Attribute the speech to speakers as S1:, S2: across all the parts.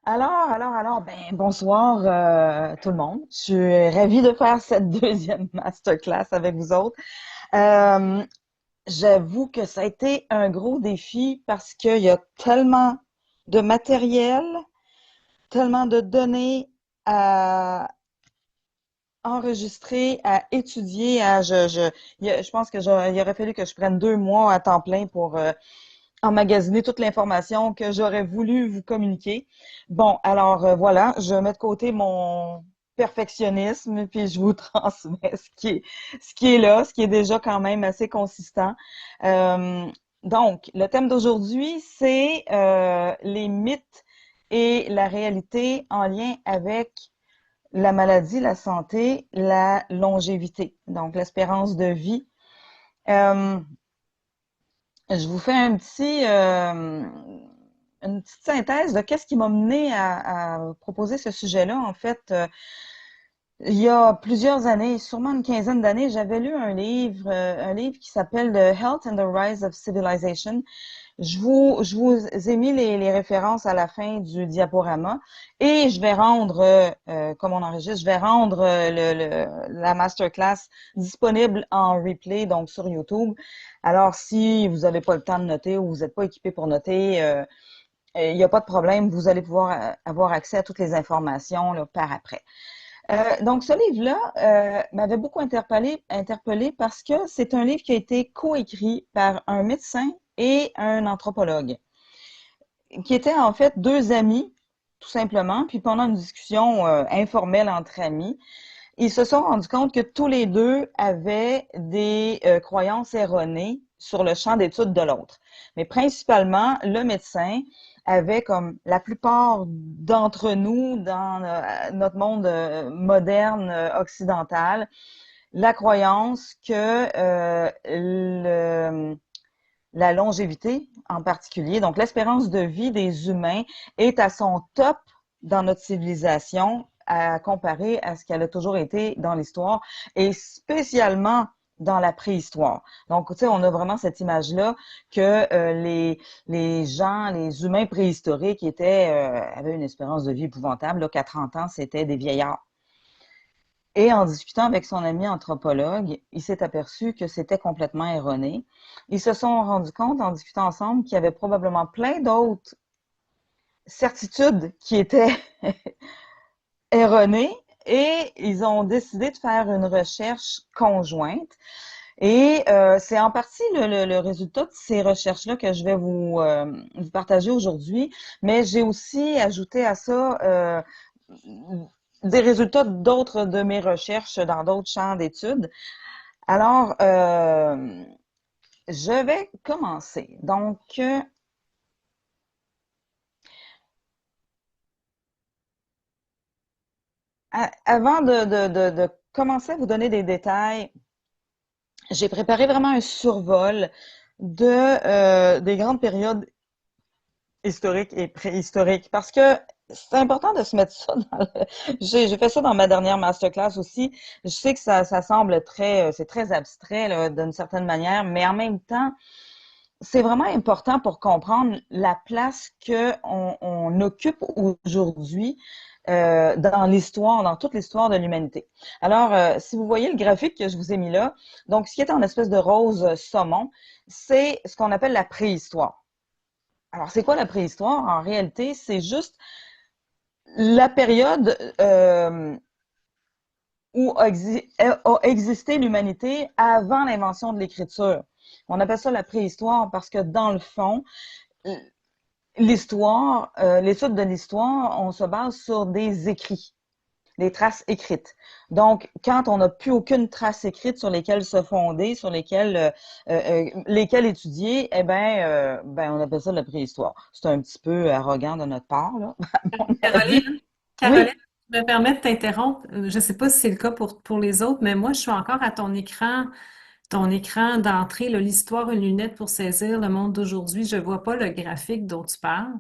S1: Ben, bonsoir tout le monde. Je suis ravie de faire cette deuxième masterclass avec vous autres. Euh, J'avoue que ça a été un gros défi parce qu'il y a tellement de matériel, tellement de données à enregistrer, à étudier. Je pense que il aurait fallu que je prenne 2 mois à temps plein pour emmagasiner toute l'information que j'aurais voulu vous communiquer. Bon, alors voilà, je mets de côté mon perfectionnisme, puis je vous transmets ce qui est là, ce qui est déjà quand même assez consistant. Euh, donc, le thème d'aujourd'hui, c'est les mythes et la réalité en lien avec la maladie, la santé, la longévité, donc l'espérance de vie. Euh, je vous fais une petite synthèse de qu'est-ce qui m'a mené à proposer ce sujet-là. En fait, il y a plusieurs années, sûrement une quinzaine d'années, j'avais lu un livre qui s'appelle The Health and the Rise of Civilization. Je vous ai mis les références à la fin du diaporama et je vais rendre, comme on enregistre, je vais rendre la masterclass disponible en replay, donc sur YouTube. Alors, si vous n'avez pas le temps de noter ou vous n'êtes pas équipé pour noter, il n'y a pas de problème, vous allez pouvoir avoir accès à toutes les informations là, par après. Donc, ce livre-là m'avait beaucoup interpellé parce que c'est un livre qui a été coécrit par un médecin et un anthropologue, qui étaient en fait deux amis, tout simplement. Puis pendant une discussion informelle entre amis, ils se sont rendus compte que tous les deux avaient des croyances erronées sur le champ d'étude de l'autre. Mais principalement, le médecin avait, comme la plupart d'entre nous dans notre monde moderne occidental, la croyance que la longévité en particulier, donc l'espérance de vie des humains est à son top dans notre civilisation à comparer à ce qu'elle a toujours été dans l'histoire et spécialement dans la préhistoire. Donc, tu sais, on a vraiment cette image-là que les gens, les humains préhistoriques avaient une espérance de vie épouvantable, là, qu'à 30 ans, c'était des vieillards. Et en discutant avec son ami anthropologue, il s'est aperçu que c'était complètement erroné. Ils se sont rendus compte en discutant ensemble qu'il y avait probablement plein d'autres certitudes qui étaient erronées et ils ont décidé de faire une recherche conjointe. Et c'est en partie le résultat de ces recherches-là que je vais vous partager aujourd'hui, mais j'ai aussi ajouté à ça des résultats d'autres de mes recherches dans d'autres champs d'études. Alors, je vais commencer. Donc, avant de commencer à vous donner des détails, j'ai préparé vraiment un survol des grandes périodes historiques et préhistoriques parce que c'est important de se mettre ça dans j'ai fait ça dans ma dernière masterclass aussi. Je sais que ça semble c'est très abstrait là, d'une certaine manière, mais en même temps, c'est vraiment important pour comprendre la place que on occupe aujourd'hui dans l'histoire, dans toute l'histoire de l'humanité. Alors, si vous voyez le graphique que je vous ai mis là, donc ce qui est en espèce de rose saumon, c'est ce qu'on appelle la préhistoire. Alors, c'est quoi la préhistoire? En réalité, c'est juste la période où a existé l'humanité avant l'invention de l'écriture. On appelle ça la préhistoire parce que dans le fond, l'histoire, l'étude de l'histoire, on se base sur des écrits, des traces écrites. Donc, quand on n'a plus aucune trace écrite sur lesquelles se fonder, sur lesquelles étudier, ben, on appelle ça la préhistoire. C'est un petit peu arrogant de notre part, là, à mon avis.
S2: Caroline, Caroline,
S1: Oui.
S2: je me permets de t'interrompre. Je ne sais pas si c'est le cas pour les autres, mais moi, je suis encore à ton écran d'entrée, là, l'histoire, une lunette pour saisir le monde d'aujourd'hui. Je ne vois pas le graphique dont tu parles.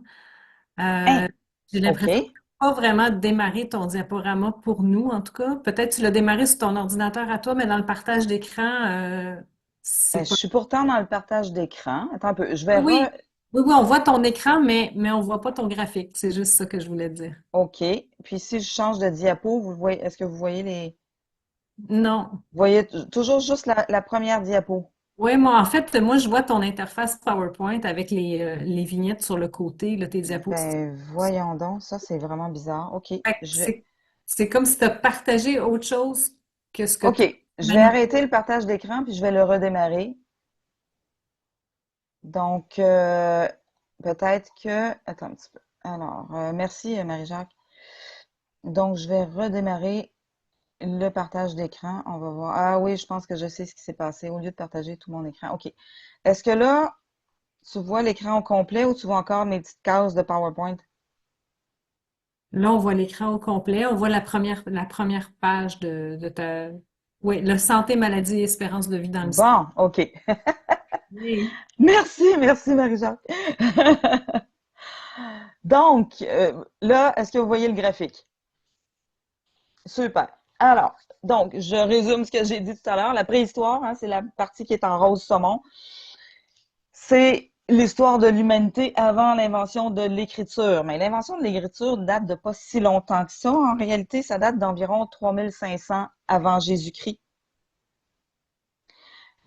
S2: Euh,
S1: Hein,
S2: j'ai
S1: OK.
S2: l'impression que tu n'as pas vraiment démarré ton diaporama pour nous, en tout cas. Peut-être que tu l'as démarré sur ton ordinateur à toi, mais dans le partage d'écran, c'est
S1: Je
S2: pas.
S1: suis pourtant dans le partage d'écran. Attends un peu. Je vais
S2: Oui, Oui, oui, on voit ton écran, mais on voit pas ton graphique. C'est juste ça que je voulais te dire.
S1: OK. Puis si je change de diapo, vous voyez, est-ce que vous voyez
S2: Non.
S1: vous voyez toujours juste la première diapo?
S2: Oui, moi, en fait, moi, je vois ton interface PowerPoint avec les vignettes sur le côté, là, tes diapositives.
S1: Ben, voyons donc, ça, c'est vraiment bizarre. OK.
S2: Fait que
S1: Je vais,
S2: c'est comme si tu as partagé autre chose que ce que
S1: OK.
S2: tu
S1: Je vais
S2: manipulé.
S1: arrêter le partage d'écran puis je vais le redémarrer. Donc, peut-être que, attends un petit peu. Alors, merci, Marie-Jacques. Donc, je vais redémarrer le partage d'écran. On va voir. Ah oui, je pense que je sais ce qui s'est passé au lieu de partager tout mon écran. OK. Est-ce que là, tu vois l'écran au complet ou tu vois encore mes petites cases de PowerPoint?
S2: Là, on voit l'écran au complet, on voit la première page de ta... Oui, le santé, maladie et espérance de vie dans l'histoire.
S1: Bon, OK.
S2: Oui.
S1: Merci, Marie-Jacques. Donc, là, est-ce que vous voyez le graphique? Super. Alors, donc, je résume ce que j'ai dit tout à l'heure. La préhistoire, hein, c'est la partie qui est en rose saumon. C'est l'histoire de l'humanité avant l'invention de l'écriture. Mais l'invention de l'écriture date de pas si longtemps que ça. En réalité, ça date d'environ 3500 avant Jésus-Christ.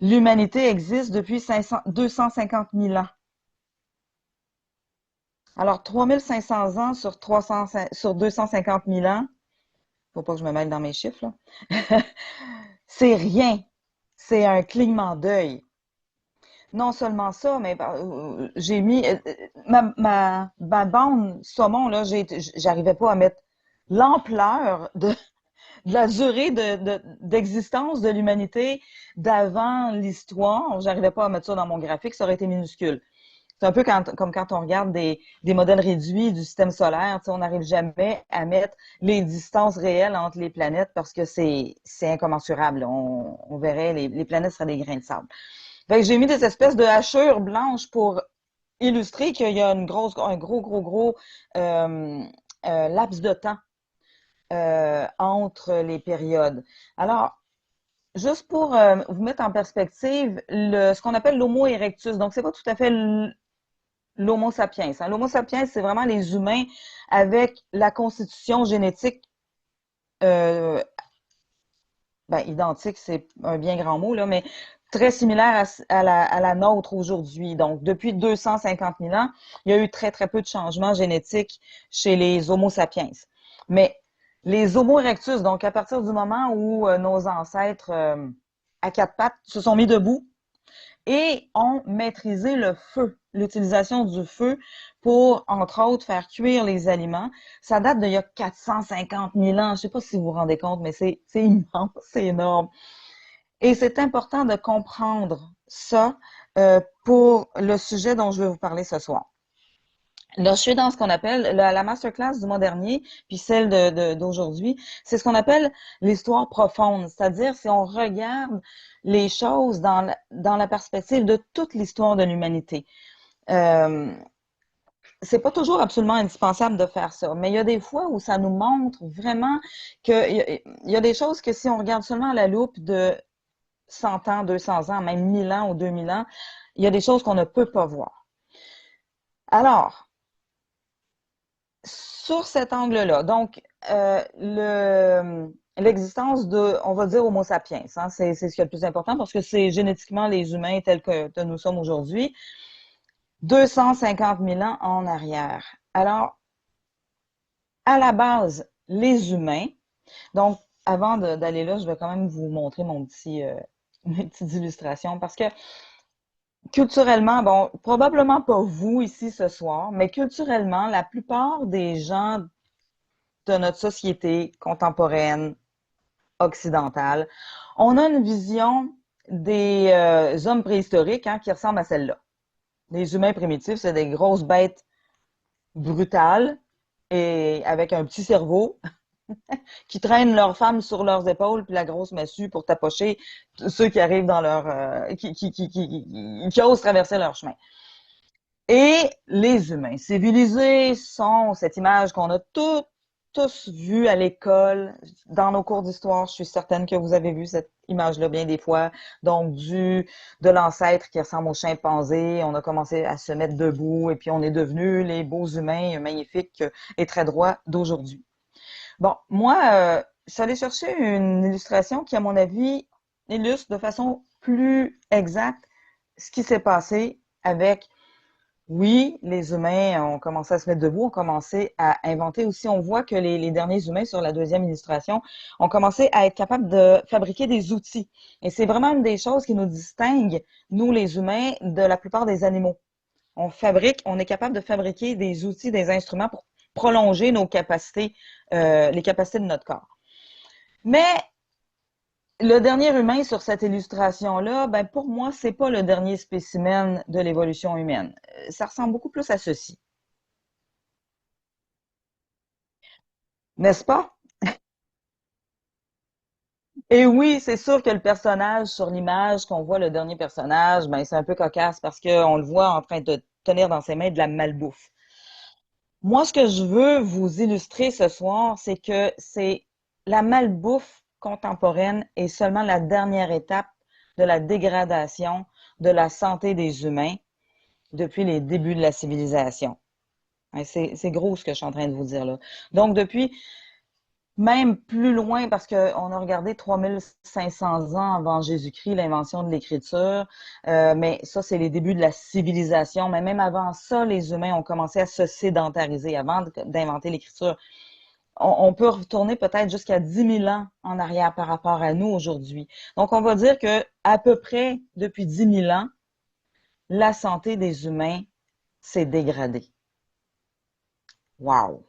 S1: L'humanité existe depuis 250 000 ans. Alors, 3500 ans sur 250 000 ans, faut pas que je me mêle dans mes chiffres, là. C'est rien. C'est un clignement d'œil. Non seulement ça, mais j'ai mis ma bande saumon, là, j'arrivais pas à mettre l'ampleur de la durée d'existence de l'humanité d'avant l'histoire. J'arrivais pas à mettre ça dans mon graphique, ça aurait été minuscule. C'est un peu comme quand on regarde des modèles réduits du système solaire, on n'arrive jamais à mettre les distances réelles entre les planètes parce que c'est incommensurable. On verrait, les planètes seraient des grains de sable. Fait que j'ai mis des espèces de hachures blanches pour illustrer qu'il y a un gros euh, laps de temps entre les périodes. Alors, juste pour vous mettre en perspective, ce qu'on appelle l'Homo erectus, donc c'est pas tout à fait l'Homo sapiens. Hein. L'Homo sapiens, c'est vraiment les humains avec la constitution génétique euh, identique, c'est un bien grand mot, là, mais très similaire à la nôtre aujourd'hui. Donc, depuis 250 000 ans, il y a eu très peu de changements génétiques chez les Homo sapiens. Mais les Homo erectus, donc à partir du moment où nos ancêtres à quatre pattes se sont mis debout, et ont maîtrisé le feu, l'utilisation du feu pour, entre autres, faire cuire les aliments. Ça date d'il y a 450 000 ans. Je ne sais pas si vous vous rendez compte, mais c'est immense, c'est énorme. Et c'est important de comprendre ça pour le sujet dont je vais vous parler ce soir. Là, je suis dans ce qu'on appelle la masterclass du mois dernier, puis celle d'aujourd'hui. C'est ce qu'on appelle l'histoire profonde, c'est-à-dire si on regarde les choses dans la perspective de toute l'histoire de l'humanité. Euh, c'est pas toujours absolument indispensable de faire ça, mais il y a des fois où ça nous montre vraiment qu'il y a des choses que si on regarde seulement à la loupe de 100 ans, 200 ans, même 1000 ans ou 2000 ans, il y a des choses qu'on ne peut pas voir. Alors, sur cet angle-là, donc, l'existence de, on va dire, Homo sapiens, hein, c'est ce qui est le plus important parce que c'est génétiquement les humains tels que nous sommes aujourd'hui, 250 000 ans en arrière. Alors, à la base, les humains, donc, avant d'aller là, je vais quand même vous montrer mes petites illustrations parce que culturellement, bon, probablement pas vous ici ce soir, mais culturellement, la plupart des gens de notre société contemporaine occidentale, on a une vision des hommes préhistoriques hein, qui ressemble à celle-là. Les humains primitifs, c'est des grosses bêtes brutales et avec un petit cerveau qui traînent leurs femmes sur leurs épaules puis la grosse massue pour tapocher ceux qui arrivent dans leur qui osent traverser leur chemin. Et les humains civilisés sont cette image qu'on a toute tous vu à l'école, dans nos cours d'histoire, je suis certaine que vous avez vu cette image-là bien des fois. Donc, de l'ancêtre qui ressemble au chimpanzé, on a commencé à se mettre debout et puis on est devenus les beaux humains magnifiques et très droits d'aujourd'hui. Bon, moi, je suis allée chercher une illustration qui, à mon avis, illustre de façon plus exacte ce qui s'est passé avec, oui, les humains ont commencé à se mettre debout, ont commencé à inventer aussi. On voit que les derniers humains sur la deuxième illustration ont commencé à être capables de fabriquer des outils. Et c'est vraiment une des choses qui nous distingue, nous les humains, de la plupart des animaux. On est capable de fabriquer des outils, des instruments pour prolonger nos capacités, les capacités de notre corps. Mais le dernier humain sur cette illustration-là, ben pour moi, c'est pas le dernier spécimen de l'évolution humaine. Ça ressemble beaucoup plus à ceci. N'est-ce pas? Et oui, c'est sûr que le personnage sur l'image qu'on voit, le dernier personnage, ben c'est un peu cocasse parce qu'on le voit en train de tenir dans ses mains de la malbouffe. Moi, ce que je veux vous illustrer ce soir, c'est que c'est la malbouffe contemporaine est seulement la dernière étape de la dégradation de la santé des humains depuis les débuts de la civilisation. Hein, c'est gros ce que je suis en train de vous dire là. Donc, depuis même plus loin, parce qu'on a regardé 3500 ans avant Jésus-Christ, l'invention de l'écriture, mais ça, c'est les débuts de la civilisation. Mais même avant ça, les humains ont commencé à se sédentariser avant d'inventer l'écriture. On peut retourner peut-être jusqu'à 10 000 ans en arrière par rapport à nous aujourd'hui. Donc, on va dire que à peu près depuis 10 000 ans, la santé des humains s'est dégradée. Wow!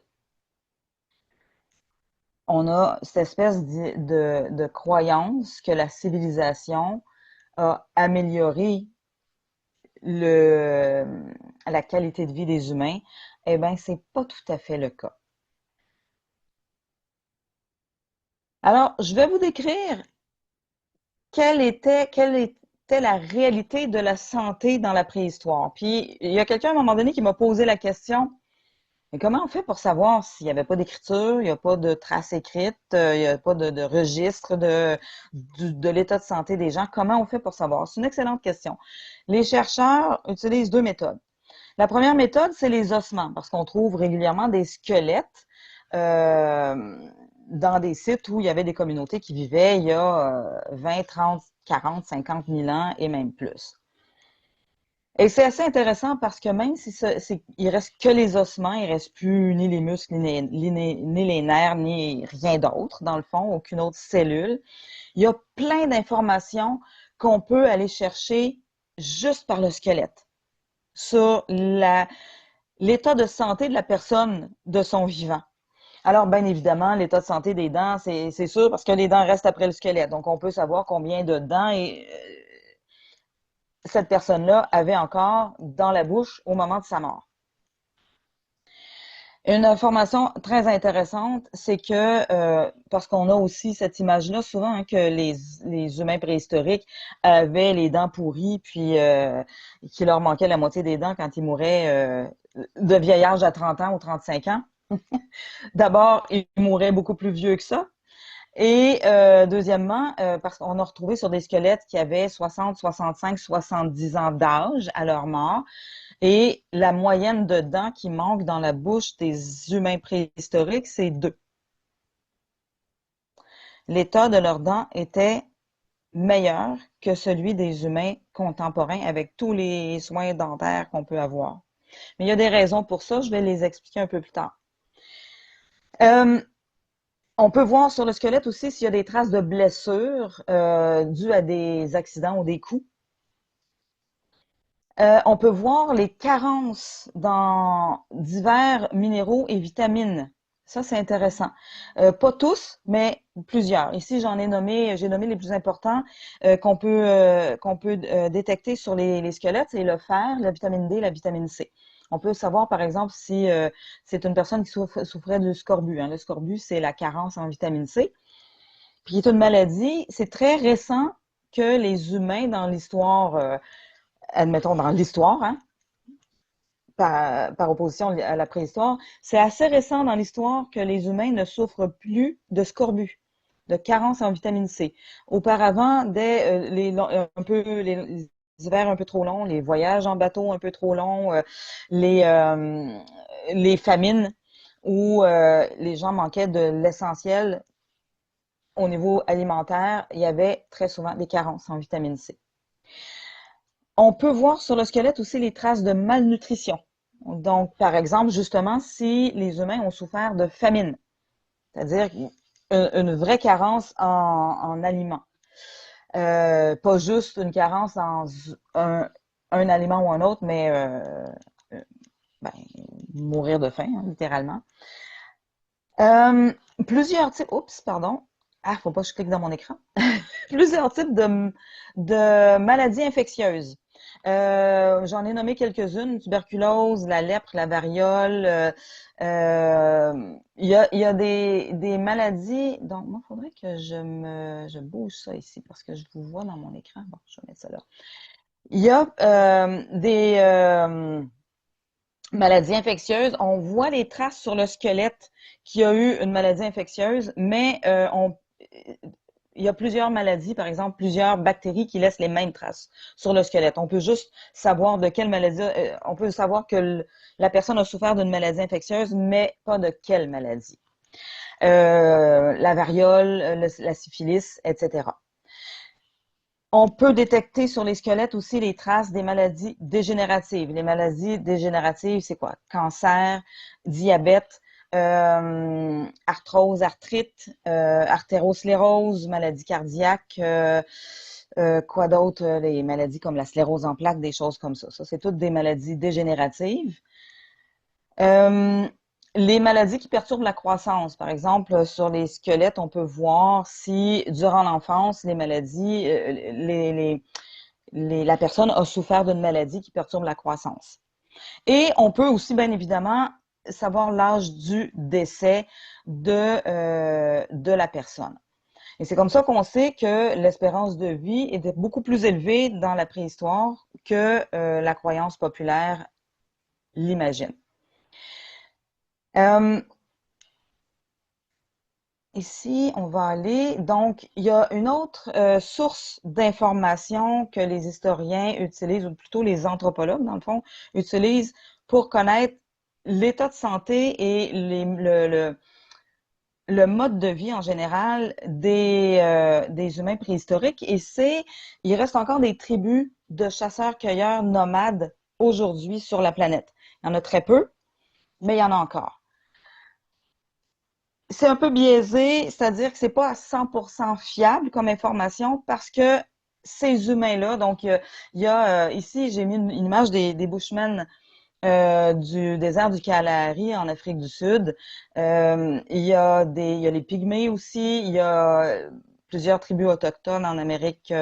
S1: On a cette espèce de croyance que la civilisation a amélioré le, la qualité de vie des humains. Eh bien, c'est pas tout à fait le cas. Alors, je vais vous décrire quelle était la réalité de la santé dans la préhistoire. Puis, il y a quelqu'un à un moment donné qui m'a posé la question, mais comment on fait pour savoir s'il n'y avait pas d'écriture, il n'y a pas de traces écrites, il n'y a pas de registre de l'état de santé des gens? Comment on fait pour savoir? C'est une excellente question. Les chercheurs utilisent deux méthodes. La première méthode, c'est les ossements, parce qu'on trouve régulièrement des squelettes euh, dans des sites où il y avait des communautés qui vivaient il y a 20, 30, 40, 50 000 ans et même plus. Et c'est assez intéressant parce que même si il reste que les ossements, il reste plus ni les muscles, ni les nerfs, ni rien d'autre, dans le fond, aucune autre cellule. Il y a plein d'informations qu'on peut aller chercher juste par le squelette sur l'état de santé de la personne de son vivant. Alors, bien évidemment, l'état de santé des dents, c'est sûr parce que les dents restent après le squelette. Donc, on peut savoir combien de dents cette personne-là avait encore dans la bouche au moment de sa mort. Une information très intéressante, c'est que, parce qu'on a aussi cette image-là souvent, hein, que les humains préhistoriques avaient les dents pourries, puis qu'il leur manquait la moitié des dents quand ils mouraient de vieil âge à 30 ans ou 35 ans. D'abord, ils mouraient beaucoup plus vieux que ça. Et deuxièmement, parce qu'on a retrouvé sur des squelettes qui avaient 60, 65, 70 ans d'âge à leur mort. Et la moyenne de dents qui manquent dans la bouche des humains préhistoriques, c'est 2. L'état de leurs dents était meilleur que celui des humains contemporains avec tous les soins dentaires qu'on peut avoir. Mais il y a des raisons pour ça, je vais les expliquer un peu plus tard. On peut voir sur le squelette aussi s'il y a des traces de blessures dues à des accidents ou des coups. On peut voir les carences dans divers minéraux et vitamines. Ça, c'est intéressant. Pas tous, mais plusieurs. Ici, j'ai nommé les plus importants qu'on peut détecter sur les squelettes, c'est le fer, la vitamine D, la vitamine C. On peut savoir, par exemple, si c'est une personne qui souffrait de scorbut. Hein. Le scorbut, c'est la carence en vitamine C. Puis, c'est une maladie. C'est très récent que les humains, dans l'histoire, admettons dans l'histoire, hein, par opposition à la préhistoire, c'est assez récent dans l'histoire que les humains ne souffrent plus de scorbut, de carence en vitamine C. Auparavant, dès les hivers un peu trop longs, les voyages en bateau un peu trop longs, les, euh, les famines où les gens manquaient de l'essentiel au niveau alimentaire, il y avait très souvent des carences en vitamine C. On peut voir sur le squelette aussi les traces de malnutrition. Donc, par exemple, justement, si les humains ont souffert de famine, c'est-à-dire une vraie carence en aliments. Pas juste une carence en un aliment ou un autre, mais ben, mourir de faim, hein, littéralement. Euh, plusieurs types, oups, pardon. Ah, faut pas que je clique dans mon écran. Plusieurs types de maladies infectieuses. J'en ai nommé quelques-unes, tuberculose, la lèpre, la variole. Il y a des maladies. Donc, moi, il faudrait que je bouge ça ici parce que je vous vois dans mon écran. Bon, je vais mettre ça là. Il y a des maladies infectieuses. On voit les traces sur le squelette qu'il y a eu une maladie infectieuse, mais il y a plusieurs maladies, par exemple, plusieurs bactéries qui laissent les mêmes traces sur le squelette. On peut juste savoir de quelle maladie, on peut savoir que la personne a souffert d'une maladie infectieuse, mais pas de quelle maladie. La variole, la syphilis, etc. On peut détecter sur les squelettes aussi les traces des maladies dégénératives. Les maladies dégénératives, c'est quoi? Cancer, diabète, arthrose, arthrite, artérosclérose, maladie cardiaque, quoi d'autre? Les maladies comme la sclérose en plaques, des choses comme ça. Ça, c'est toutes des maladies dégénératives. Les maladies qui perturbent la croissance, par exemple, sur les squelettes, on peut voir si, durant l'enfance, les maladies, la personne a souffert d'une maladie qui perturbe la croissance. Et on peut aussi, bien évidemment, savoir l'âge du décès de la personne. Et c'est comme ça qu'on sait que l'espérance de vie était beaucoup plus élevée dans la préhistoire que la croyance populaire l'imagine. Ici, on va aller. Donc, il y a une autre source d'information que les historiens utilisent, ou plutôt les anthropologues, dans le fond, utilisent pour connaître l'état de santé et le mode de vie en général des humains préhistoriques. Et il reste encore des tribus de chasseurs-cueilleurs nomades aujourd'hui sur la planète. Il y en a très peu, mais il y en a encore. C'est un peu biaisé, c'est-à-dire que c'est pas à 100% fiable comme information parce que ces humains-là, donc il y a ici, j'ai mis une image des Bushmen du désert du Kalahari en Afrique du Sud. Il y a les Pygmées aussi, il y a plusieurs tribus autochtones en Amérique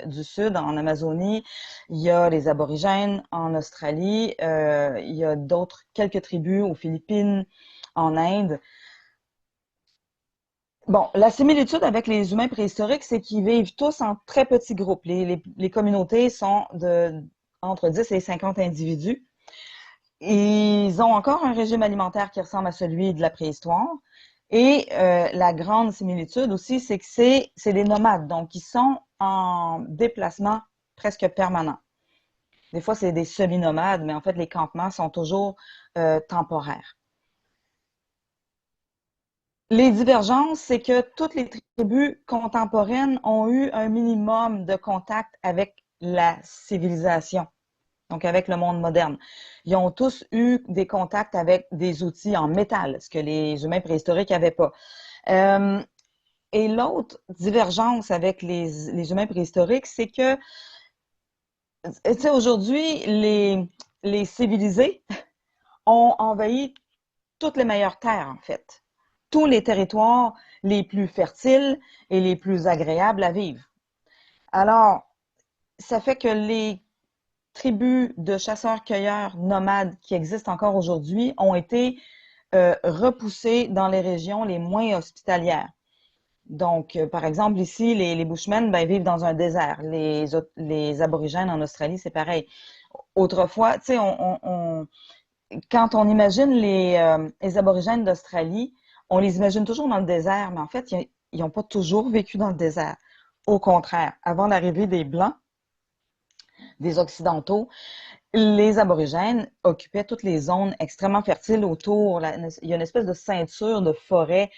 S1: du Sud, en Amazonie. Il y a les Aborigènes en Australie. Il y a quelques tribus aux Philippines, en Inde. Bon, la similitude avec les humains préhistoriques, c'est qu'ils vivent tous en très petits groupes. Les communautés sont entre 10 et 50 individus. Ils ont encore un régime alimentaire qui ressemble à celui de la préhistoire. Et la grande similitude aussi, c'est que c'est des nomades, donc ils sont en déplacement presque permanent. Des fois, c'est des semi-nomades, mais en fait, les campements sont toujours temporaires. Les divergences, c'est que toutes les tribus contemporaines ont eu un minimum de contact avec la civilisation, donc avec le monde moderne. Ils ont tous eu des contacts avec des outils en métal, ce que les humains préhistoriques n'avaient pas. Et l'autre divergence avec les humains préhistoriques, c'est que, tu sais, aujourd'hui, les civilisés ont envahi toutes les meilleures terres, en fait. Tous les territoires les plus fertiles et les plus agréables à vivre. Alors, ça fait que les tribus de chasseurs-cueilleurs nomades qui existent encore aujourd'hui ont été repoussées dans les régions les moins hospitalières. Donc, par exemple, ici, les Bushmen vivent dans un désert. Les aborigènes en Australie, c'est pareil. Autrefois, tu sais, quand on imagine les aborigènes d'Australie, on les imagine toujours dans le désert, mais en fait, ils n'ont pas toujours vécu dans le désert. Au contraire, avant l'arrivée des Blancs, des Occidentaux, les aborigènes occupaient toutes les zones extrêmement fertiles autour. Il y a une espèce de ceinture de forêt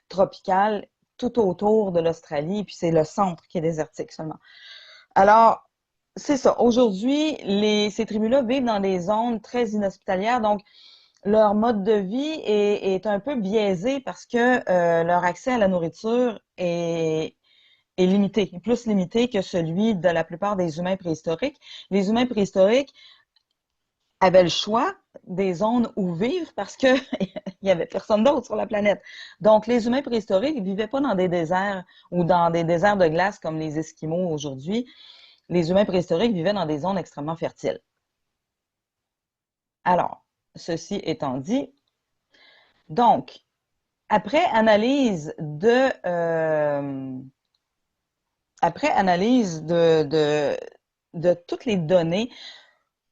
S1: tropicale tout autour de l'Australie, puis c'est le centre qui est désertique seulement. Alors, c'est ça. Aujourd'hui, ces tribus-là vivent dans des zones très inhospitalières, donc leur mode de vie est un peu biaisé parce que leur accès à la nourriture est limité, plus limité que celui de la plupart des humains préhistoriques. Les humains préhistoriques avaient le choix des zones où vivre parce que il y avait personne d'autre sur la planète. Donc, les humains préhistoriques ne vivaient pas dans des déserts ou dans des déserts de glace comme les Esquimaux aujourd'hui. Les humains préhistoriques vivaient dans des zones extrêmement fertiles. Alors, ceci étant dit, donc, après analyse de toutes les données,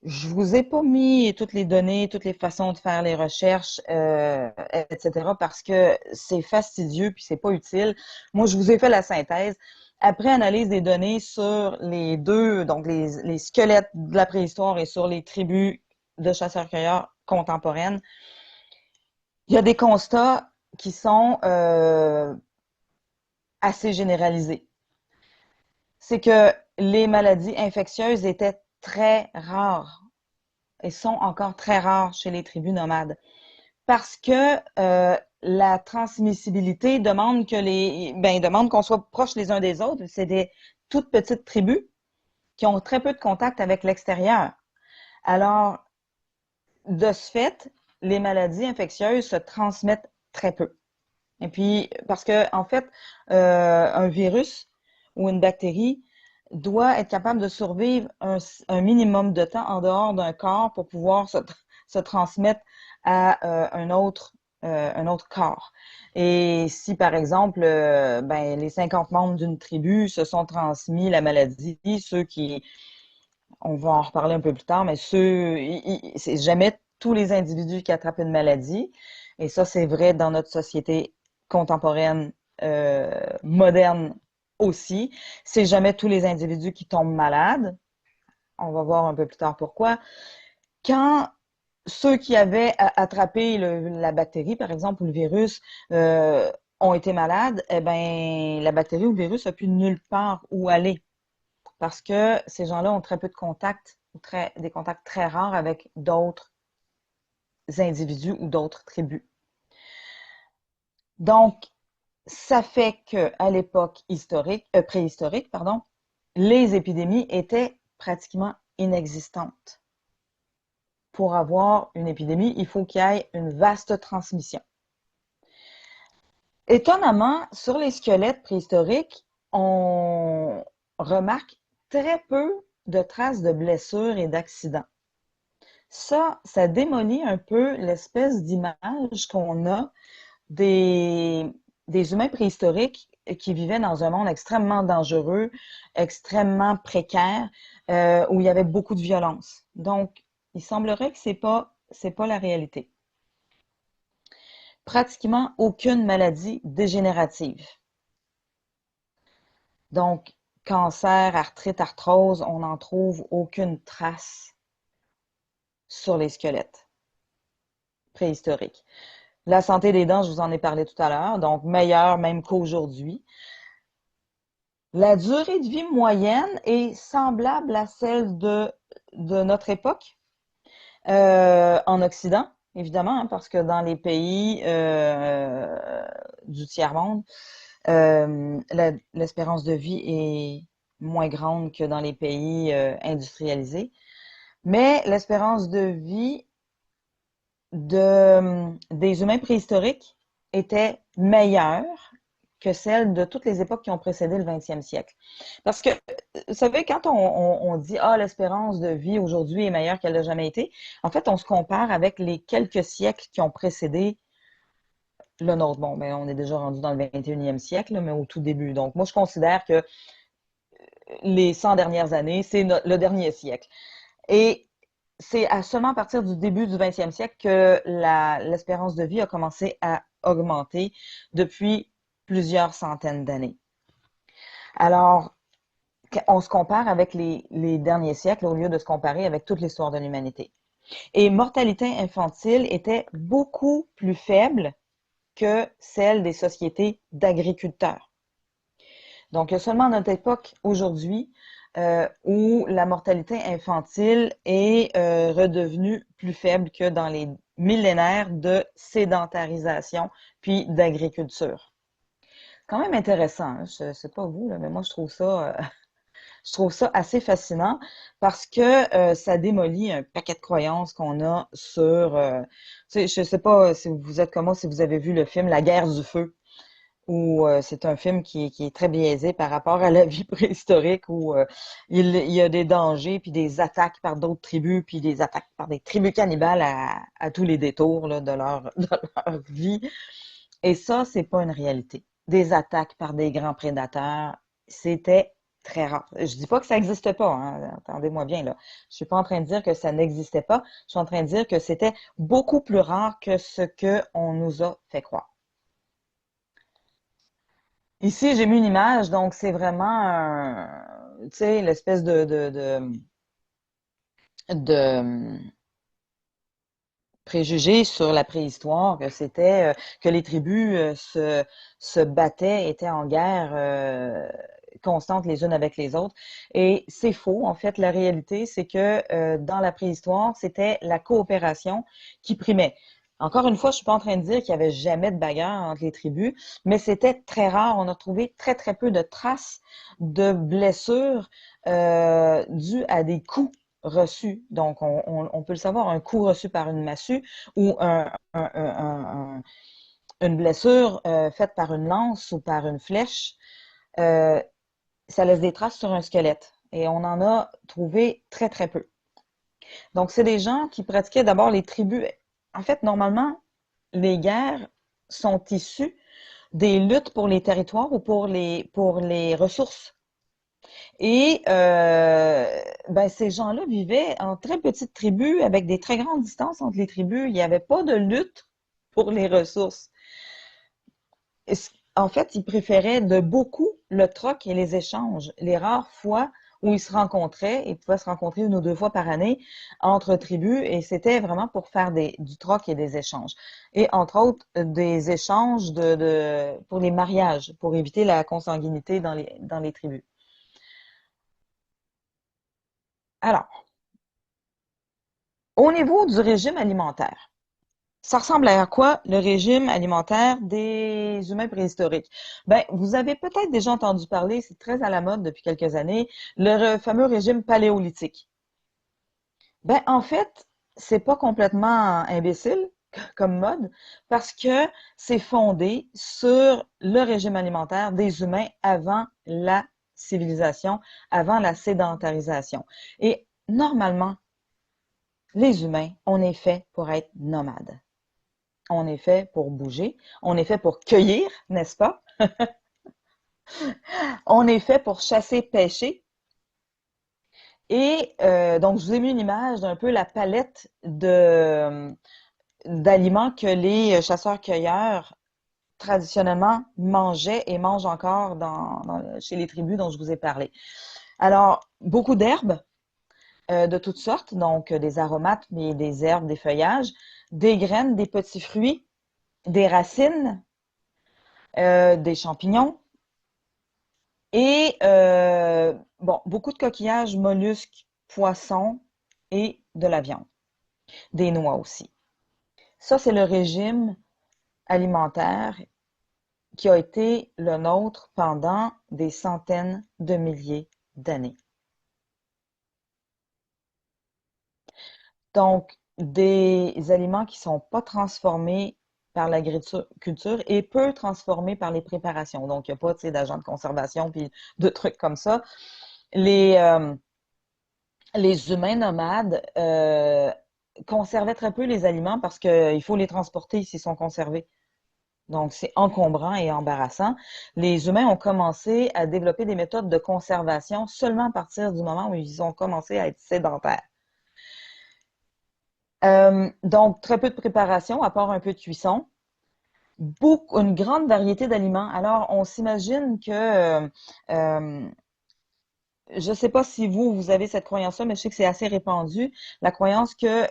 S1: je vous ai pas mis toutes les données, toutes les façons de faire les recherches, etc., parce que c'est fastidieux puis c'est pas utile. Moi, je vous ai fait la synthèse. Après analyse des données sur les deux, donc les squelettes de la préhistoire et sur les tribus de chasseurs-cueilleurs contemporaines, il y a des constats qui sont assez généralisés. C'est que les maladies infectieuses étaient très rares et sont encore très rares chez les tribus nomades parce que la transmissibilité demande qu'on soit proches les uns des autres. C'est des toutes petites tribus qui ont très peu de contact avec l'extérieur. Alors, de ce fait, les maladies infectieuses se transmettent très peu. Et puis, parce que, en fait, un virus ou une bactérie doit être capable de survivre un minimum de temps en dehors d'un corps pour pouvoir se transmettre à un autre corps. Et si, par exemple, les 50 membres d'une tribu se sont transmis la maladie, ceux qui, on va en reparler un peu plus tard, mais c'est jamais tous les individus qui attrapent une maladie. Et ça, c'est vrai dans notre société contemporaine, moderne aussi. C'est jamais tous les individus qui tombent malades. On va voir un peu plus tard pourquoi. Quand ceux qui avaient attrapé la bactérie, par exemple, ou le virus, ont été malades, eh ben, la bactérie ou le virus a pu nulle part où aller parce que ces gens-là ont très peu de contacts, des contacts très rares avec d'autres individus ou d'autres tribus. Donc, ça fait qu'à l'époque préhistorique, les épidémies étaient pratiquement inexistantes. Pour avoir une épidémie, il faut qu'il y ait une vaste transmission. Étonnamment, sur les squelettes préhistoriques, on remarque très peu de traces de blessures et d'accidents. Ça démolit un peu l'espèce d'image qu'on a des humains préhistoriques qui vivaient dans un monde extrêmement dangereux, extrêmement précaire, où il y avait beaucoup de violence. Donc, il semblerait que c'est pas la réalité. Pratiquement aucune maladie dégénérative. Donc, cancer, arthrite, arthrose, on n'en trouve aucune trace sur les squelettes préhistoriques. La santé des dents, je vous en ai parlé tout à l'heure, donc meilleure même qu'aujourd'hui. La durée de vie moyenne est semblable à celle de notre époque en Occident, évidemment, hein, parce que dans les pays du tiers-monde, l'espérance de vie est moins grande que dans les pays industrialisés. Mais l'espérance de vie des humains préhistoriques était meilleure que celle de toutes les époques qui ont précédé le 20e siècle. Parce que, vous savez, quand on dit « Ah, l'espérance de vie aujourd'hui est meilleure qu'elle n'a jamais été », en fait, on se compare avec les quelques siècles qui ont précédé le nôtre. Bon, mais on est déjà rendu dans le 21e siècle, mais au tout début. Donc, moi, je considère que les 100 dernières années, c'est le dernier siècle. Et c'est seulement à partir du début du 20e siècle que l'espérance de vie a commencé à augmenter depuis plusieurs centaines d'années. Alors, on se compare avec les derniers siècles au lieu de se comparer avec toute l'histoire de l'humanité. Et mortalité infantile était beaucoup plus faible que celle des sociétés d'agriculteurs. Donc, il y a seulement notre époque aujourd'hui où la mortalité infantile est redevenue plus faible que dans les millénaires de sédentarisation puis d'agriculture. Quand même intéressant, hein? Je sais pas vous, là, mais moi je trouve ça assez fascinant parce que ça démolit un paquet de croyances qu'on a sur. Tu sais, je sais pas si vous êtes comme moi, si vous avez vu le film La guerre du feu, où c'est un film qui est très biaisé par rapport à la vie préhistorique, où il y a des dangers, puis des attaques par d'autres tribus, puis des attaques par des tribus cannibales à tous les détours là, de de leur vie. Et ça, c'est pas une réalité. Des attaques par des grands prédateurs, c'était très rare. Je dis pas que ça n'existe pas, hein. Entendez-moi bien, là. Je suis pas en train de dire que ça n'existait pas. Je suis en train de dire que c'était beaucoup plus rare que ce que on nous a fait croire. Ici, j'ai mis une image, donc c'est vraiment tu sais, l'espèce de préjugé sur la préhistoire, que c'était que les tribus se battaient, étaient en guerre constante les unes avec les autres. Et c'est faux. En fait, la réalité, c'est que dans la préhistoire, c'était la coopération qui primait. Encore une fois, je suis pas en train de dire qu'il y avait jamais de bagarre entre les tribus, mais c'était très rare. On a trouvé très, très peu de traces de blessures dues à des coups reçus. Donc, on peut le savoir, un coup reçu par une massue ou une blessure faite par une lance ou par une flèche, euh, ça laisse des traces sur un squelette. Et on en a trouvé très, très peu. Donc, c'est des gens qui pratiquaient d'abord les tribus. En fait, normalement, les guerres sont issues des luttes pour les territoires ou pour les ressources. Et ben, ces gens-là vivaient en très petites tribus avec des très grandes distances entre les tribus. Il n'y avait pas de lutte pour les ressources. En fait, ils préféraient de beaucoup le troc et les échanges. Les rares fois où ils se rencontraient, ils pouvaient se rencontrer une ou deux fois par année entre tribus, et c'était vraiment pour faire du troc et des échanges. Et entre autres, des échanges pour les mariages, pour éviter la consanguinité dans les tribus. Alors, au niveau du régime alimentaire, ça ressemble à quoi le régime alimentaire des humains préhistoriques? Ben, vous avez peut-être déjà entendu parler, c'est très à la mode depuis quelques années, le fameux régime paléolithique. Ben, en fait, c'est pas complètement imbécile comme mode parce que c'est fondé sur le régime alimentaire des humains avant la civilisation, avant la sédentarisation. Et normalement, les humains, on est fait pour être nomades. On est fait pour bouger. On est fait pour cueillir, n'est-ce pas? On est fait pour chasser, pêcher. Et donc, je vous ai mis une image d'un peu la palette d'aliments que les chasseurs-cueilleurs traditionnellement mangeaient et mangent encore chez les tribus dont je vous ai parlé. Alors, beaucoup d'herbes de toutes sortes, donc des aromates, mais des herbes, des feuillages, des graines, des petits fruits, des racines, des champignons et bon, beaucoup de coquillages, mollusques, poissons et de la viande, des noix aussi. Ça, c'est le régime alimentaire qui a été le nôtre pendant des centaines de milliers d'années. Donc, des aliments qui sont pas transformés par l'agriculture et peu transformés par les préparations. Donc, il n'y a pas, tu sais, d'agents de conservation puis de trucs comme ça. Les, euh, les humains nomades conservaient très peu les aliments parce qu'il faut les transporter s'ils sont conservés. Donc, c'est encombrant et embarrassant. Les humains ont commencé à développer des méthodes de conservation seulement à partir du moment où ils ont commencé à être sédentaires. Donc, très peu de préparation, à part un peu de cuisson. Une grande variété d'aliments. Alors, on s'imagine que, je ne sais pas si vous avez cette croyance-là, mais je sais que c'est assez répandu, la croyance que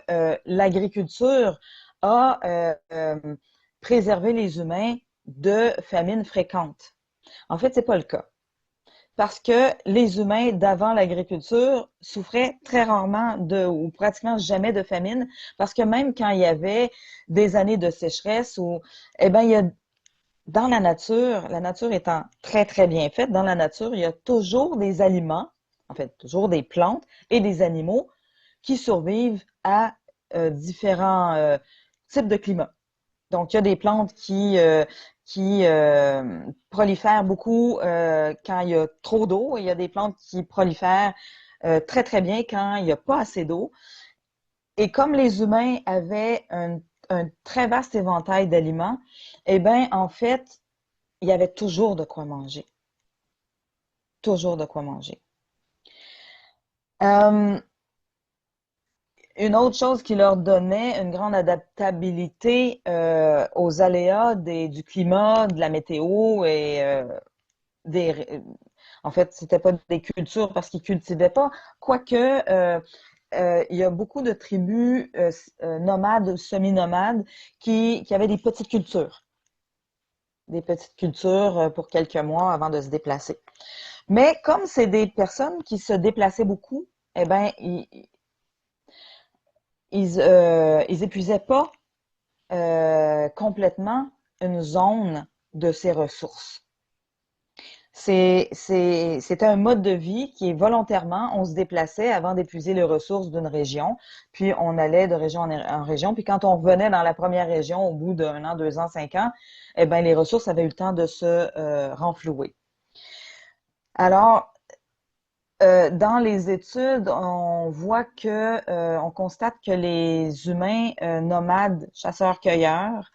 S1: l'agriculture a préservé les humains de famines fréquentes. En fait, c'est pas le cas. Parce que les humains d'avant l'agriculture souffraient très rarement ou pratiquement jamais de famine, parce que même quand il y avait des années de sécheresse eh ben, dans la nature étant très, très bien faite, dans la nature, il y a toujours des aliments, en fait, toujours des plantes et des animaux qui survivent à différents types de climats. Donc, il y a des plantes qui prolifèrent beaucoup quand il y a trop d'eau, et il y a des plantes qui prolifèrent très, très bien quand il n'y a pas assez d'eau. Et comme les humains avaient un très vaste éventail d'aliments, eh bien, en fait, il y avait toujours de quoi manger. Toujours de quoi manger. Euh, une autre chose qui leur donnait une grande adaptabilité aux aléas du climat, de la météo et des, en fait, c'était pas des cultures parce qu'ils cultivaient pas, quoique il y a beaucoup de tribus nomades ou semi-nomades qui avaient des petites cultures pour quelques mois avant de se déplacer. Mais comme c'est des personnes qui se déplaçaient beaucoup, eh ben ils épuisaient pas complètement une zone de ces ressources. C'était un mode de vie qui est volontairement, on se déplaçait avant d'épuiser les ressources d'une région, puis on allait de région en région, puis quand on revenait dans la première région au bout d'un an, 2 ans, 5 ans, eh ben les ressources avaient eu le temps de se renflouer. Alors, dans les études, on voit on constate que les humains nomades, chasseurs-cueilleurs,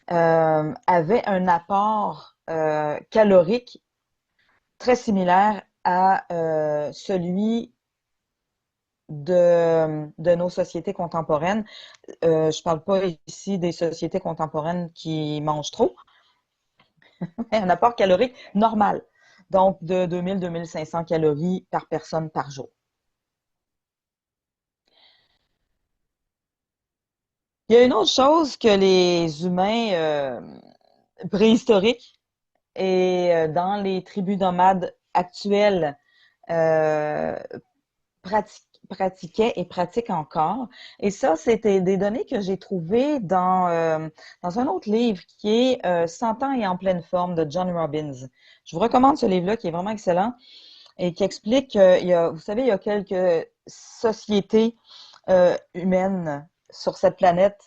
S1: avaient un apport calorique très similaire à celui de nos sociétés contemporaines. Je parle pas ici des sociétés contemporaines qui mangent trop, mais un apport calorique normal, donc de 2000-2500 calories par personne par jour. Il y a une autre chose que les humains préhistoriques et dans les tribus nomades actuelles euh, pratiquaient et pratiquent encore. Et ça, c'était des données que j'ai trouvées dans un autre livre qui est 100 ans et en pleine forme de John Robbins. Je vous recommande ce livre-là qui est vraiment excellent et qui explique vous savez, il y a quelques sociétés humaines sur cette planète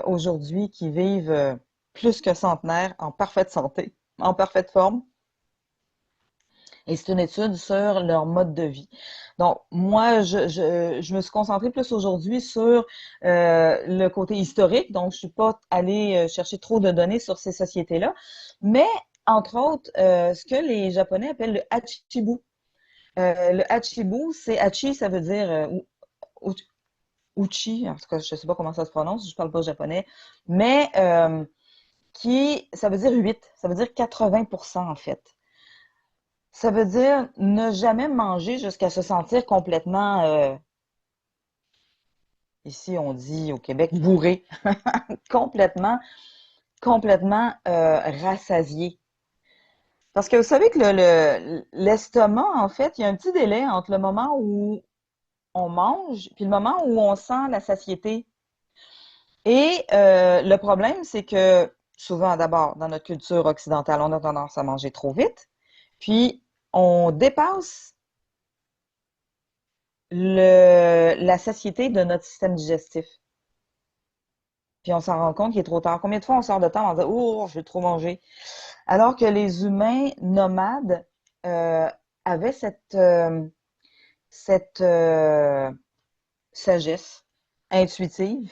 S1: aujourd'hui qui vivent plus que centenaires en parfaite santé, en parfaite forme. Et c'est une étude sur leur mode de vie. Donc, moi, je me suis concentrée plus aujourd'hui sur le côté historique. Donc, je suis pas allée chercher trop de données sur ces sociétés-là. Mais, entre autres, ce que les Japonais appellent le hachibu. Le hachibu, c'est hachi, ça veut dire uchi. En tout cas, je sais pas comment ça se prononce, je parle pas japonais. Mais ça veut dire 8, ça veut dire 80% en fait. Ça veut dire ne jamais manger jusqu'à se sentir complètement, ici on dit au Québec, bourré, complètement, complètement rassasié. Parce que vous savez que l'estomac, en fait, il y a un petit délai entre le moment où on mange puis le moment où on sent la satiété. Et le problème, c'est que souvent, d'abord, dans notre culture occidentale, on a tendance à manger trop vite, puis on dépasse la satiété de notre système digestif. Puis on s'en rend compte qu'il est trop tard. Combien de fois on sort de temps en disant oh, je vais trop manger? Alors que les humains nomades euh, avaient cette sagesse intuitive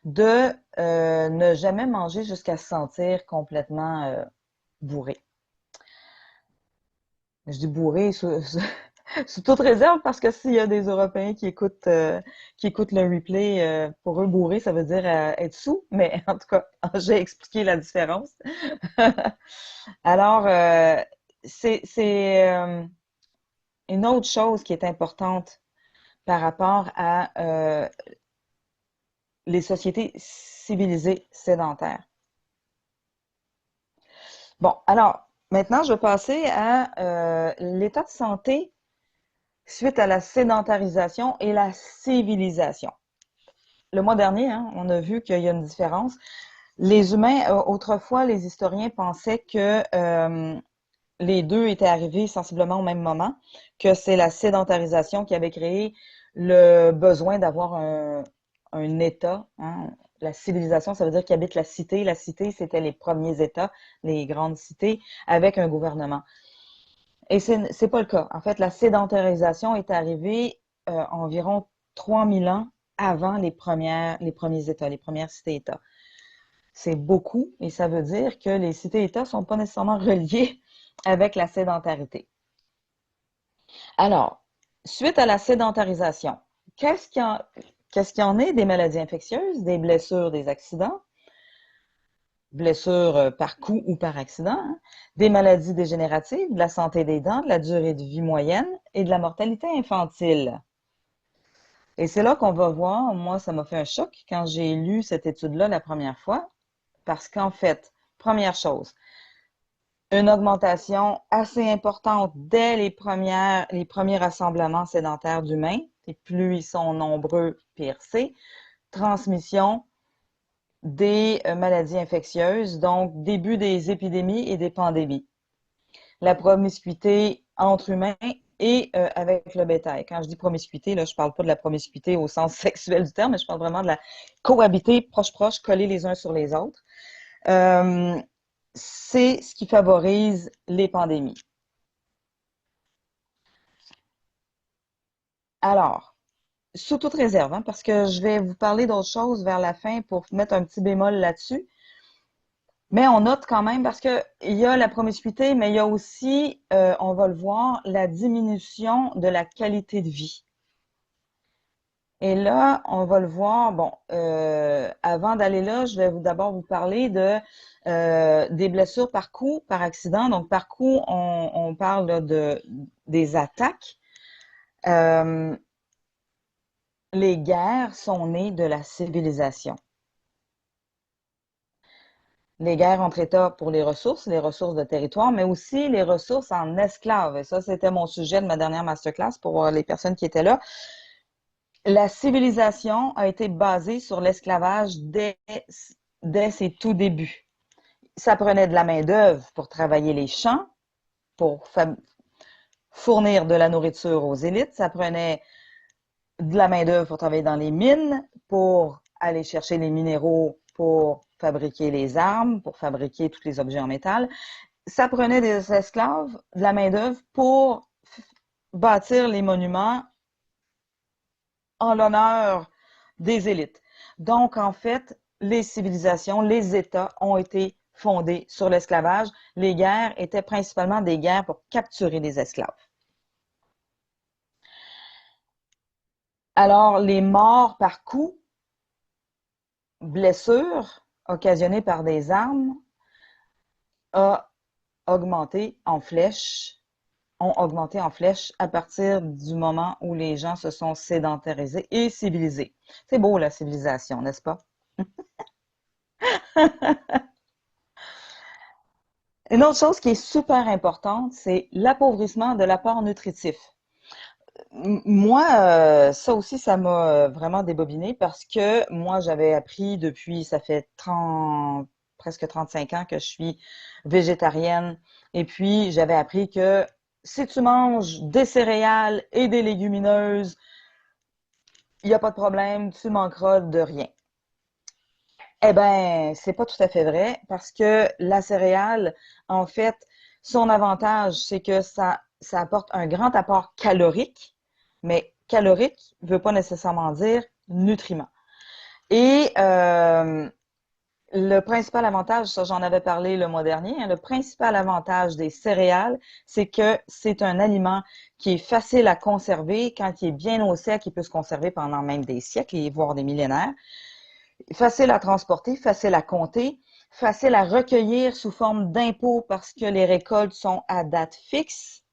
S1: de ne jamais manger jusqu'à se sentir complètement bourré. Je dis bourré Sous toute réserve, parce que s'il y a des Européens qui écoutent le replay, pour eux, bourré, ça veut dire être sous. Mais en tout cas, j'ai expliqué la différence. Alors, c'est une autre chose qui est importante par rapport à les sociétés civilisées sédentaires. Bon, alors, maintenant, je vais passer à l'état de santé suite à la sédentarisation et la civilisation. Le mois dernier, hein, on a vu qu'il y a une différence. Les humains, autrefois, les historiens pensaient que les deux étaient arrivés sensiblement au même moment, que c'est la sédentarisation qui avait créé le besoin d'avoir un État. Hein. La civilisation, ça veut dire qu'ils habitent la cité. La cité, c'était les premiers États, les grandes cités, avec un gouvernement. Et c'est pas le cas. En fait, la sédentarisation est arrivée environ 3000 ans avant les premiers États, les premières cités-États. C'est beaucoup et ça veut dire que les cités-États sont pas nécessairement reliées avec la sédentarité. Alors, suite à la sédentarisation, qu'est-ce qu'il y en est des maladies infectieuses, des blessures, des accidents, blessures par coup ou par accident, hein, des maladies dégénératives, de la santé des dents, de la durée de vie moyenne et de la mortalité infantile. Et c'est là qu'on va voir, moi, ça m'a fait un choc quand j'ai lu cette étude-là la première fois, parce qu'en fait, première chose, une augmentation assez importante dès les premiers rassemblements sédentaires d'humains, et plus ils sont nombreux, pire c'est, transmission des maladies infectieuses, donc début des épidémies et des pandémies. La promiscuité entre humains et avec le bétail. Quand je dis promiscuité, là, je parle pas de la promiscuité au sens sexuel du terme, mais je parle vraiment de la cohabiter proche-proche, collés les uns sur les autres. C'est ce qui favorise les pandémies. Alors, sous toute réserve, hein, parce que je vais vous parler d'autres choses vers la fin pour mettre un petit bémol là-dessus. Mais on note quand même, parce que il y a la promiscuité, mais il y a aussi, on va le voir, la diminution de la qualité de vie. Et là, on va le voir. Bon, avant d'aller là, je vais d'abord vous parler des blessures par coup, par accident. Donc, par coup, on parle là, des attaques. Les guerres sont nées de la civilisation. Les guerres entre États pour les ressources de territoire, mais aussi les ressources en esclaves. Et ça, c'était mon sujet de ma dernière masterclass pour les personnes qui étaient là. La civilisation a été basée sur l'esclavage dès ses tout débuts. Ça prenait de la main-d'œuvre pour travailler les champs, pour fournir de la nourriture aux élites. Ça prenait de la main-d'œuvre pour travailler dans les mines, pour aller chercher les minéraux pour fabriquer les armes, pour fabriquer tous les objets en métal. Ça prenait des esclaves, de la main-d'œuvre pour bâtir les monuments en l'honneur des élites. Donc, en fait, les civilisations, les États ont été fondés sur l'esclavage. Les guerres étaient principalement des guerres pour capturer les esclaves. Alors, les morts par coups, blessures occasionnées par des armes, ont augmenté en flèche à partir du moment où les gens se sont sédentarisés et civilisés. C'est beau la civilisation, n'est-ce pas? Une autre chose qui est super importante, c'est l'appauvrissement de l'apport nutritif. Moi, ça aussi, ça m'a vraiment débobiné parce que moi, j'avais appris depuis, ça fait presque 35 ans que je suis végétarienne. Et puis, j'avais appris que si tu manges des céréales et des légumineuses, il n'y a pas de problème, tu manqueras de rien. Eh ben, c'est pas tout à fait vrai parce que la céréale, en fait, son avantage, c'est que ça apporte un grand apport calorique, mais calorique ne veut pas nécessairement dire nutriments. Et Le principal avantage, ça j'en avais parlé le mois dernier, hein, le principal avantage des céréales, c'est que c'est un aliment qui est facile à conserver. Quand il est bien au sec, il peut se conserver pendant même des siècles, voire des millénaires. Facile à transporter, facile à compter, facile à recueillir sous forme d'impôts parce que les récoltes sont à date fixe.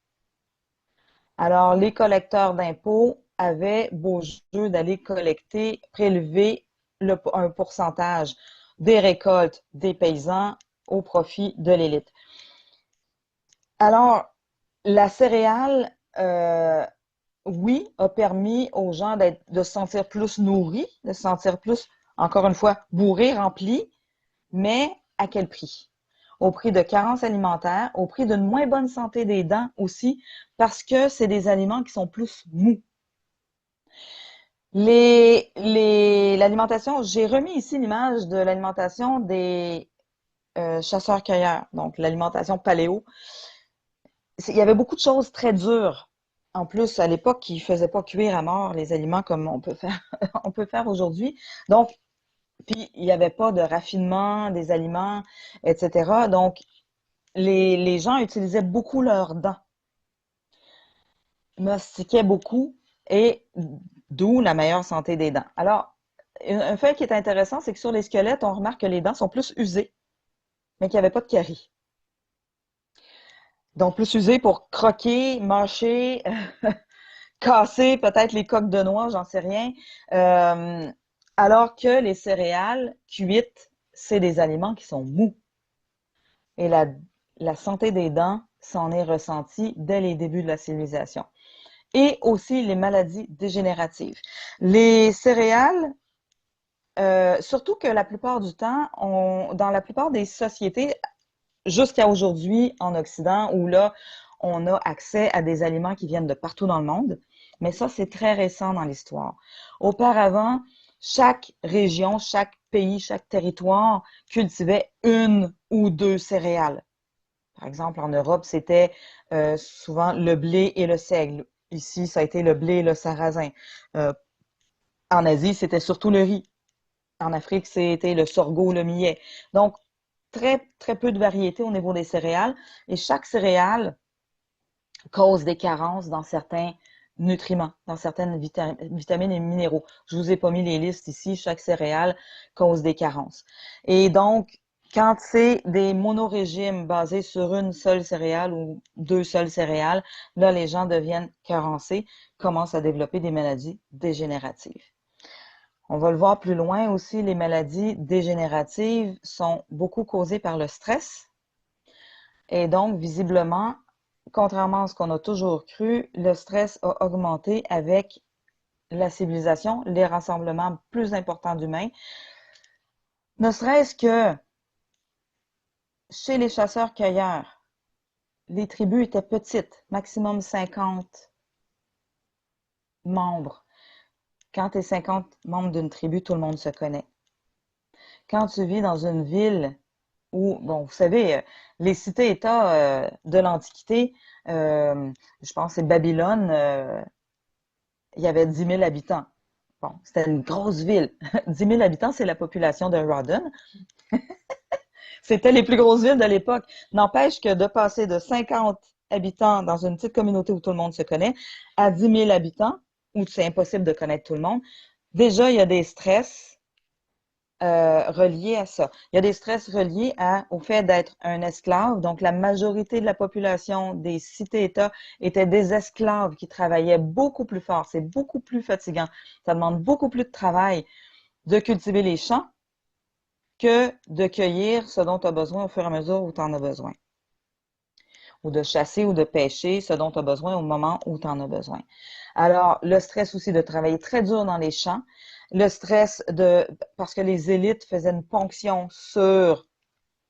S1: Alors, les collecteurs d'impôts avaient beau jeu d'aller collecter, prélever un pourcentage des récoltes des paysans au profit de l'élite. Alors, la céréale, oui, a permis aux gens de se sentir plus nourris, de se sentir plus, encore une fois, bourrés, remplis, mais à quel prix? Au prix de carences alimentaires, au prix d'une moins bonne santé des dents aussi, parce que c'est des aliments qui sont plus mous. L'alimentation, j'ai remis ici l'image de l'alimentation des chasseurs-cueilleurs, donc l'alimentation paléo. Il y avait beaucoup de choses très dures. En plus, à l'époque, ils ne faisaient pas cuire à mort les aliments comme on peut faire, on peut faire aujourd'hui. Donc, puis il n'y avait pas de raffinement des aliments, etc. Donc, les gens utilisaient beaucoup leurs dents, mastiquaient beaucoup, et d'où la meilleure santé des dents. Alors, un fait qui est intéressant, c'est que sur les squelettes, on remarque que les dents sont plus usées, mais qu'il n'y avait pas de caries. Donc, plus usées pour croquer, mâcher, casser peut-être les coques de noix, j'en sais rien. Alors que les céréales cuites, c'est des aliments qui sont mous. Et la santé des dents s'en est ressentie dès les débuts de la civilisation. Et aussi les maladies dégénératives. Les céréales, surtout que la plupart du temps, dans la plupart des sociétés, jusqu'à aujourd'hui en Occident, où là, on a accès à des aliments qui viennent de partout dans le monde, mais ça, c'est très récent dans l'histoire. Auparavant, chaque région, chaque pays, chaque territoire cultivait une ou deux céréales. Par exemple, en Europe, c'était souvent le blé et le seigle. Ici, ça a été le blé et le sarrasin. Euh, En Asie, c'était surtout le riz. En Afrique, c'était le sorgho, le millet. Donc, très, très peu de variété au niveau des céréales. Et chaque céréale cause des carences dans certains nutriments, dans certaines vitamines et minéraux. Je vous ai pas mis les listes ici. Chaque céréale cause des carences. Et donc, quand c'est des monorégimes basés sur une seule céréale ou deux seules céréales, là, les gens deviennent carencés, commencent à développer des maladies dégénératives. On va le voir plus loin aussi, les maladies dégénératives sont beaucoup causées par le stress. Et donc, visiblement, contrairement à ce qu'on a toujours cru, le stress a augmenté avec la civilisation, les rassemblements plus importants d'humains. Ne serait-ce que chez les chasseurs-cueilleurs, les tribus étaient petites, maximum 50 membres. Quand tu es 50 membres d'une tribu, tout le monde se connaît. Quand tu vis dans une ville où, bon, vous savez, les cités-États de l'Antiquité, je pense que c'est Babylone, il y avait 10 000 habitants. Bon, c'était une grosse ville. 10 000 habitants, c'est la population de Rawdon. C'était les plus grosses villes de l'époque. N'empêche que de passer de 50 habitants dans une petite communauté où tout le monde se connaît à 10 000 habitants, où c'est impossible de connaître tout le monde, déjà, il y a des stress reliés à ça. Il y a des stress reliés au fait d'être un esclave. Donc, la majorité de la population des cités-États étaient des esclaves qui travaillaient beaucoup plus fort. C'est beaucoup plus fatigant. Ça demande beaucoup plus de travail de cultiver les champs que de cueillir ce dont tu as besoin au fur et à mesure où tu en as besoin. Ou de chasser ou de pêcher ce dont tu as besoin au moment où tu en as besoin. Alors, le stress aussi de travailler très dur dans les champs, le stress parce que les élites faisaient une ponction sur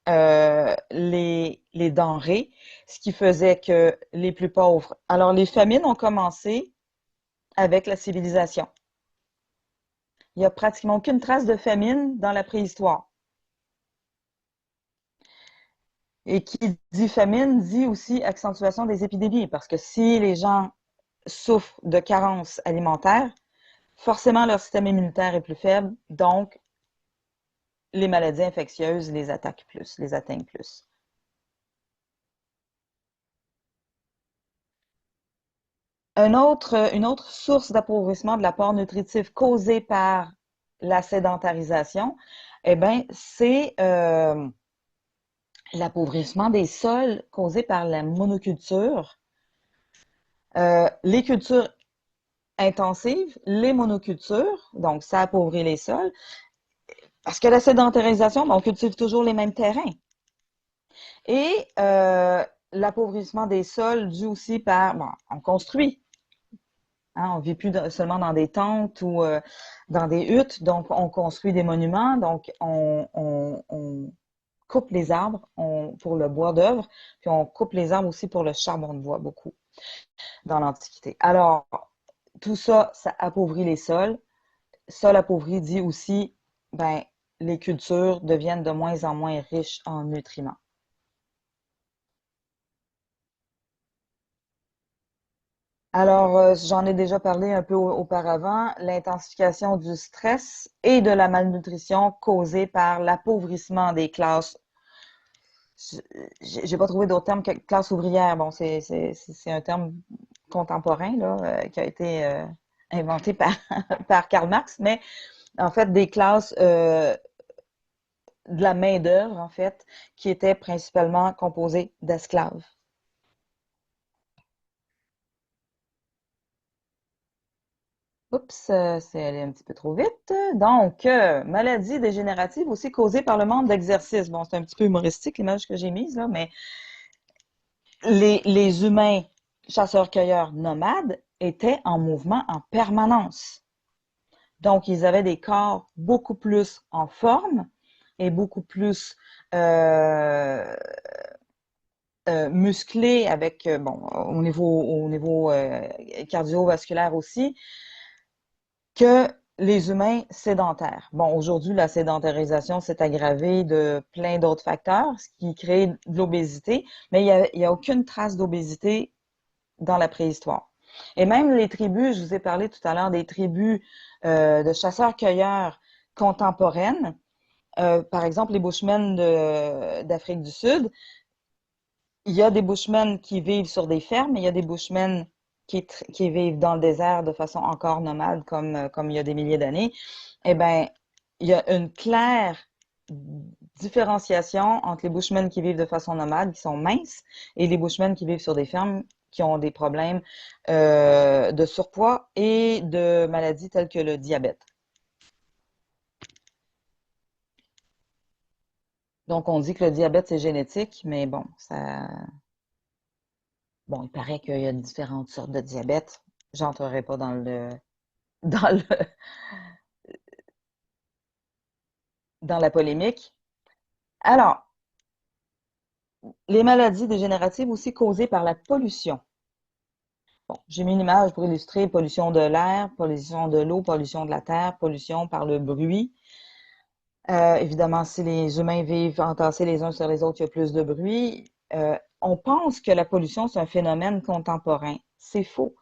S1: les denrées, ce qui faisait que les plus pauvres. Alors, les famines ont commencé avec la civilisation. Il n'y a pratiquement aucune trace de famine dans la préhistoire. Et qui dit famine dit aussi accentuation des épidémies, parce que si les gens souffrent de carences alimentaires, forcément leur système immunitaire est plus faible, donc les maladies infectieuses les attaquent plus, les atteignent plus. Une autre source d'appauvrissement de l'apport nutritif causée par la sédentarisation, eh bien, c'est l'appauvrissement des sols causé par la monoculture, les cultures intensives, les monocultures, donc ça appauvrit les sols, parce que la sédentarisation, ben, on cultive toujours les mêmes terrains. Et l'appauvrissement des sols dû aussi par, bon, on construit, hein, on ne vit plus seulement dans des tentes ou dans des huttes, donc on construit des monuments, donc on coupe les arbres pour le bois d'œuvre, puis on coupe les arbres aussi pour le charbon de bois, beaucoup, dans l'Antiquité. Alors, tout ça, ça appauvrit les sols. Sol appauvri dit aussi, ben, les cultures deviennent de moins en moins riches en nutriments. Alors, j'en ai déjà parlé un peu auparavant, l'intensification du stress et de la malnutrition causée par l'appauvrissement des classes. J'ai pas trouvé d'autre terme que classe ouvrière. Bon, c'est un terme contemporain là, qui a été inventé par, par Karl Marx, mais en fait des classes de la main-d'œuvre, en fait, qui étaient principalement composées d'esclaves. Oups, c'est allé un petit peu trop vite. Donc, maladie dégénérative aussi causée par le manque d'exercice. Bon, c'est un petit peu humoristique l'image que j'ai mise là, mais les humains chasseurs-cueilleurs nomades étaient en mouvement en permanence. Donc, ils avaient des corps beaucoup plus en forme et beaucoup plus musclés avec, bon, au niveau cardiovasculaire aussi, que les humains sédentaires. Bon, aujourd'hui, la sédentarisation s'est aggravée de plein d'autres facteurs, ce qui crée de l'obésité, mais il y a aucune trace d'obésité dans la préhistoire. Et même les tribus, je vous ai parlé tout à l'heure des tribus de chasseurs-cueilleurs contemporaines, par exemple les Bushmen d'Afrique du Sud, il y a des Bushmen qui vivent sur des fermes, il y a des Bushmen qui vivent dans le désert de façon encore nomade, comme il y a des milliers d'années. Eh bien, il y a une claire différenciation entre les Bushmen qui vivent de façon nomade, qui sont minces, et les Bushmen qui vivent sur des fermes, qui ont des problèmes de surpoids et de maladies telles que le diabète. Donc, on dit que le diabète, c'est génétique, mais bon, bon, il paraît qu'il y a différentes sortes de diabète. J'entrerai pas dans le, dans la polémique. Alors, les maladies dégénératives aussi causées par la pollution. Bon, j'ai mis une image pour illustrer pollution de l'air, pollution de l'eau, pollution de la terre, pollution par le bruit. Évidemment, si les humains vivent entassés les uns sur les autres, il y a plus de bruit. On pense que la pollution, c'est un phénomène contemporain. C'est faux.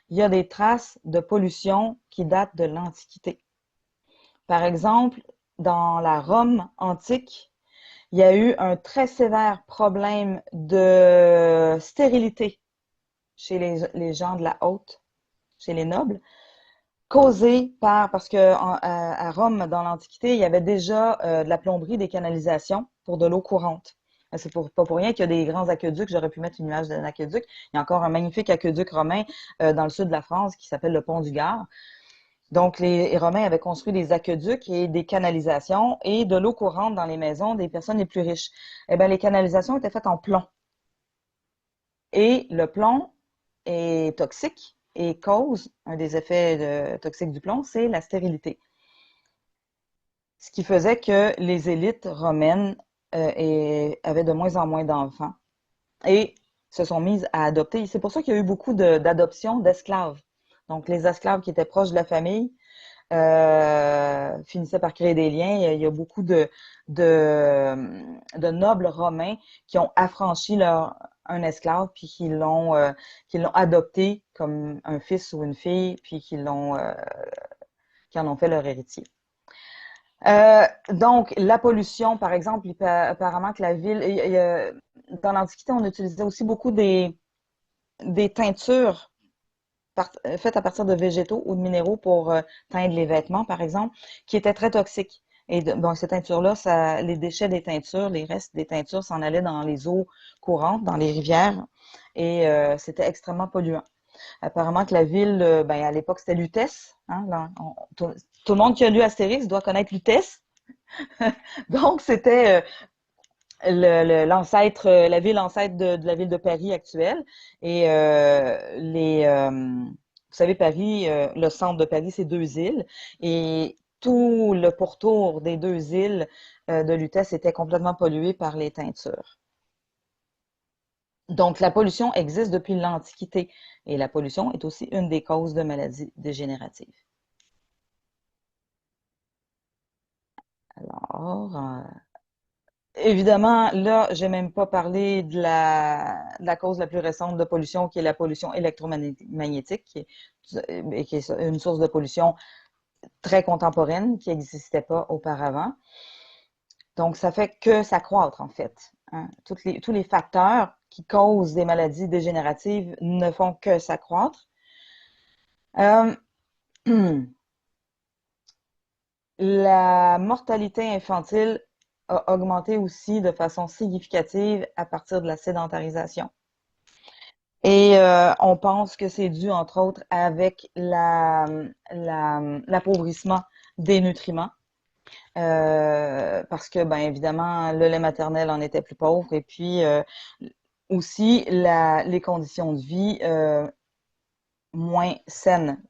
S1: Il y a des traces de pollution qui datent de l'Antiquité. Par exemple, dans la Rome antique, il y a eu un très sévère problème de stérilité chez les gens de la haute, chez les nobles, causé parce que à Rome, dans l'Antiquité, il y avait déjà de la plomberie, des canalisations pour de l'eau courante. C'est pas pour rien qu'il y a des grands aqueducs. J'aurais pu mettre une image d'un aqueduc. Il y a encore un magnifique aqueduc romain dans le sud de la France qui s'appelle le Pont du Gard. Donc, les Romains avaient construit des aqueducs et des canalisations et de l'eau courante dans les maisons des personnes les plus riches. Eh bien, les canalisations étaient faites en plomb. Et le plomb est toxique et cause, un des effets toxiques du plomb, c'est la stérilité. Ce qui faisait que les élites romaines avaient de moins en moins d'enfants et se sont mises à adopter. C'est pour ça qu'il y a eu beaucoup d'adoptions d'esclaves. Donc, les esclaves qui étaient proches de la famille finissaient par créer des liens. Il y a beaucoup de nobles romains qui ont affranchi un esclave, puis qui l'ont adopté comme un fils ou une fille, puis qui en ont fait leur héritier. Donc, la pollution, par exemple, apparemment que la ville, dans l'Antiquité, on utilisait aussi beaucoup des teintures faites à partir de végétaux ou de minéraux pour teindre les vêtements, par exemple, qui étaient très toxiques. Et bon, ces teintures-là, les déchets des teintures, les restes des teintures s'en allaient dans les eaux courantes, dans les rivières, et c'était extrêmement polluant. Apparemment que la ville, ben, à l'époque, c'était Lutèce. Hein, tout le monde qui a lu Astérix doit connaître Lutèce. Donc, c'était l'ancêtre, la ville ancêtre de la ville de Paris actuelle. Et vous savez, Paris, le centre de Paris, c'est deux îles. Et tout le pourtour des deux îles de Lutèce était complètement pollué par les teintures. Donc, la pollution existe depuis l'Antiquité. Et la pollution est aussi une des causes de maladies dégénératives. Alors, évidemment, là, j'ai même pas parlé de la cause la plus récente de pollution, qui est la pollution électromagnétique, et qui est une source de pollution très contemporaine, qui n'existait pas auparavant. Donc, ça fait que s'accroître, en fait. Hein. Tous les facteurs qui causent des maladies dégénératives ne font que s'accroître. Euh, La mortalité infantile a augmenté aussi de façon significative à partir de la sédentarisation. Et on pense que c'est dû, entre autres, avec l'appauvrissement des nutriments. Parce que, ben évidemment, le lait maternel en était plus pauvre. Et puis, aussi, les conditions de vie moins saines.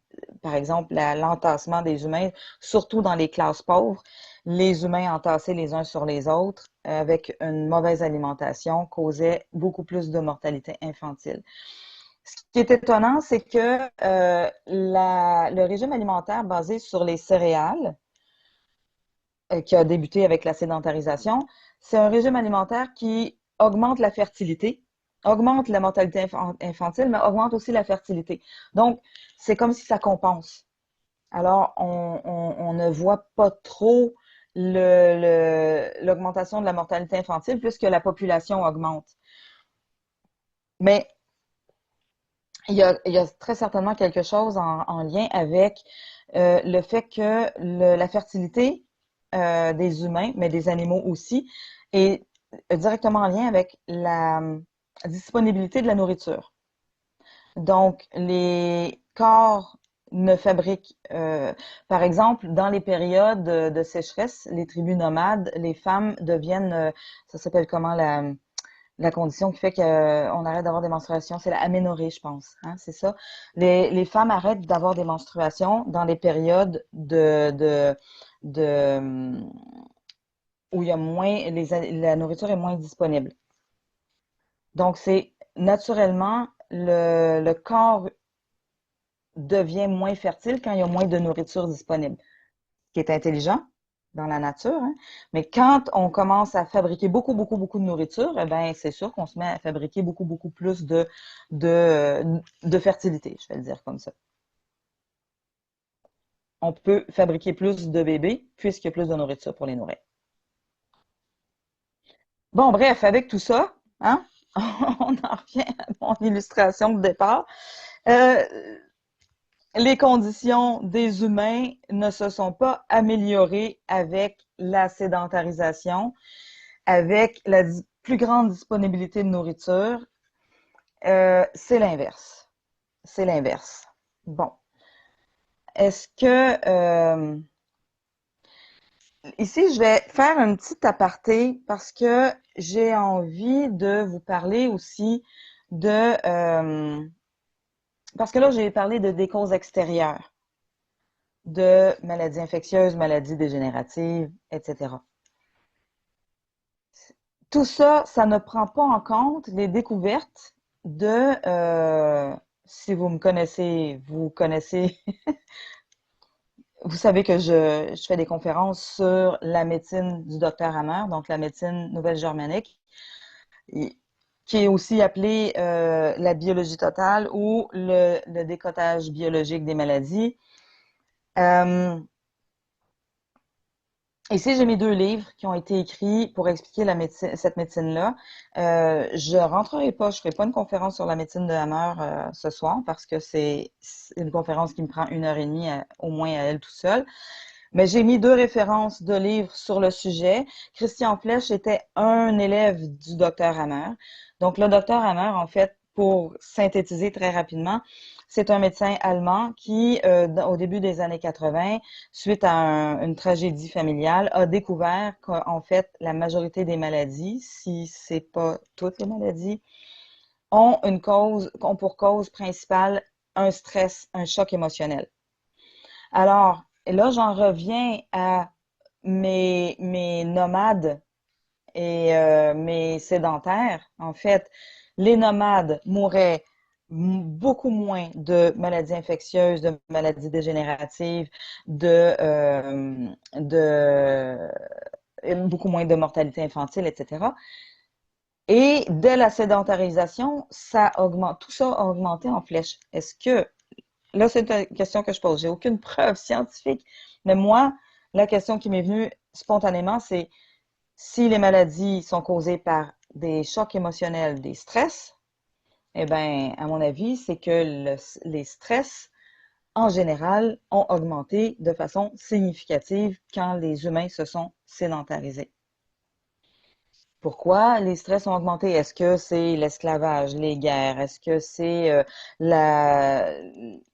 S1: Par exemple, l'entassement des humains, surtout dans les classes pauvres, les humains entassés les uns sur les autres avec une mauvaise alimentation causait beaucoup plus de mortalité infantile. Ce qui est étonnant, c'est que le régime alimentaire basé sur les céréales, qui a débuté avec la sédentarisation, c'est un régime alimentaire qui augmente la fertilité, augmente la mortalité infantile, mais augmente aussi la fertilité. Donc, c'est comme si ça compense. Alors, on ne voit pas trop l'augmentation de la mortalité infantile puisque la population augmente. Mais il y a très certainement quelque chose en lien avec le fait que la fertilité des humains, mais des animaux aussi, est directement en lien avec la disponibilité de la nourriture. Donc, les corps ne fabriquent, par exemple, dans les périodes de sécheresse, les tribus nomades, les femmes deviennent, ça s'appelle comment la condition qui fait qu'on arrête d'avoir des menstruations, c'est la aménorrhée, je pense. Hein, c'est ça. Les femmes arrêtent d'avoir des menstruations dans les périodes de où il y a moins, la nourriture est moins disponible. Donc, c'est naturellement le corps devient moins fertile quand il y a moins de nourriture disponible, ce qui est intelligent dans la nature. Hein. Mais quand on commence à fabriquer beaucoup, beaucoup, beaucoup de nourriture, eh ben, c'est sûr qu'on se met à fabriquer beaucoup, beaucoup plus de fertilité, je vais le dire comme ça. On peut fabriquer plus de bébés puisqu'il y a plus de nourriture pour les nourrir. Bon, bref, avec tout ça, hein, on en revient à mon illustration de départ. Euh, les conditions des humains ne se sont pas améliorées avec la sédentarisation, avec la plus grande disponibilité de nourriture. C'est l'inverse. C'est l'inverse. Bon. Est-ce que... ici, je vais faire un petit aparté parce que j'ai envie de vous parler aussi de... parce que là, j'ai parlé des causes extérieures, de maladies infectieuses, maladies dégénératives, etc. Tout ça, ça ne prend pas en compte les découvertes de, si vous me connaissez, vous connaissez, vous savez que je fais des conférences sur la médecine du docteur Hammer, donc la médecine nouvelle germanique, qui est aussi appelée la biologie totale ou le décotage biologique des maladies. Euh, Ici, j'ai mes deux livres qui ont été écrits pour expliquer cette médecine-là. Je rentrerai pas, je ferai pas une conférence sur la médecine de Hammer ce soir parce que c'est une conférence qui me prend 1 heure et demie au moins à elle tout seule. Mais j'ai mis deux références de livres sur le sujet. Christian Flech était un élève du docteur Hammer. Donc, le docteur Hammer, en fait, pour synthétiser très rapidement, c'est un médecin allemand qui, au début des années 80, suite à une tragédie familiale, a découvert qu'en fait, la majorité des maladies, si c'est pas toutes les maladies, ont pour cause principale un stress, un choc émotionnel. Alors, là, j'en reviens à mes nomades et mes sédentaires. En fait, les nomades mouraient beaucoup moins de maladies infectieuses, de maladies dégénératives, beaucoup moins de mortalité infantile, etc. Et dès la sédentarisation, tout ça a augmenté en flèche. Est-ce que Là, c'est une question que je pose. J'ai aucune preuve scientifique, mais moi, la question qui m'est venue spontanément, c'est si les maladies sont causées par des chocs émotionnels, des stress, eh bien, à mon avis, c'est que les stress, en général, ont augmenté de façon significative quand les humains se sont sédentarisés. Pourquoi les stress ont augmenté? Est-ce que c'est l'esclavage, les guerres? Est-ce que c'est la,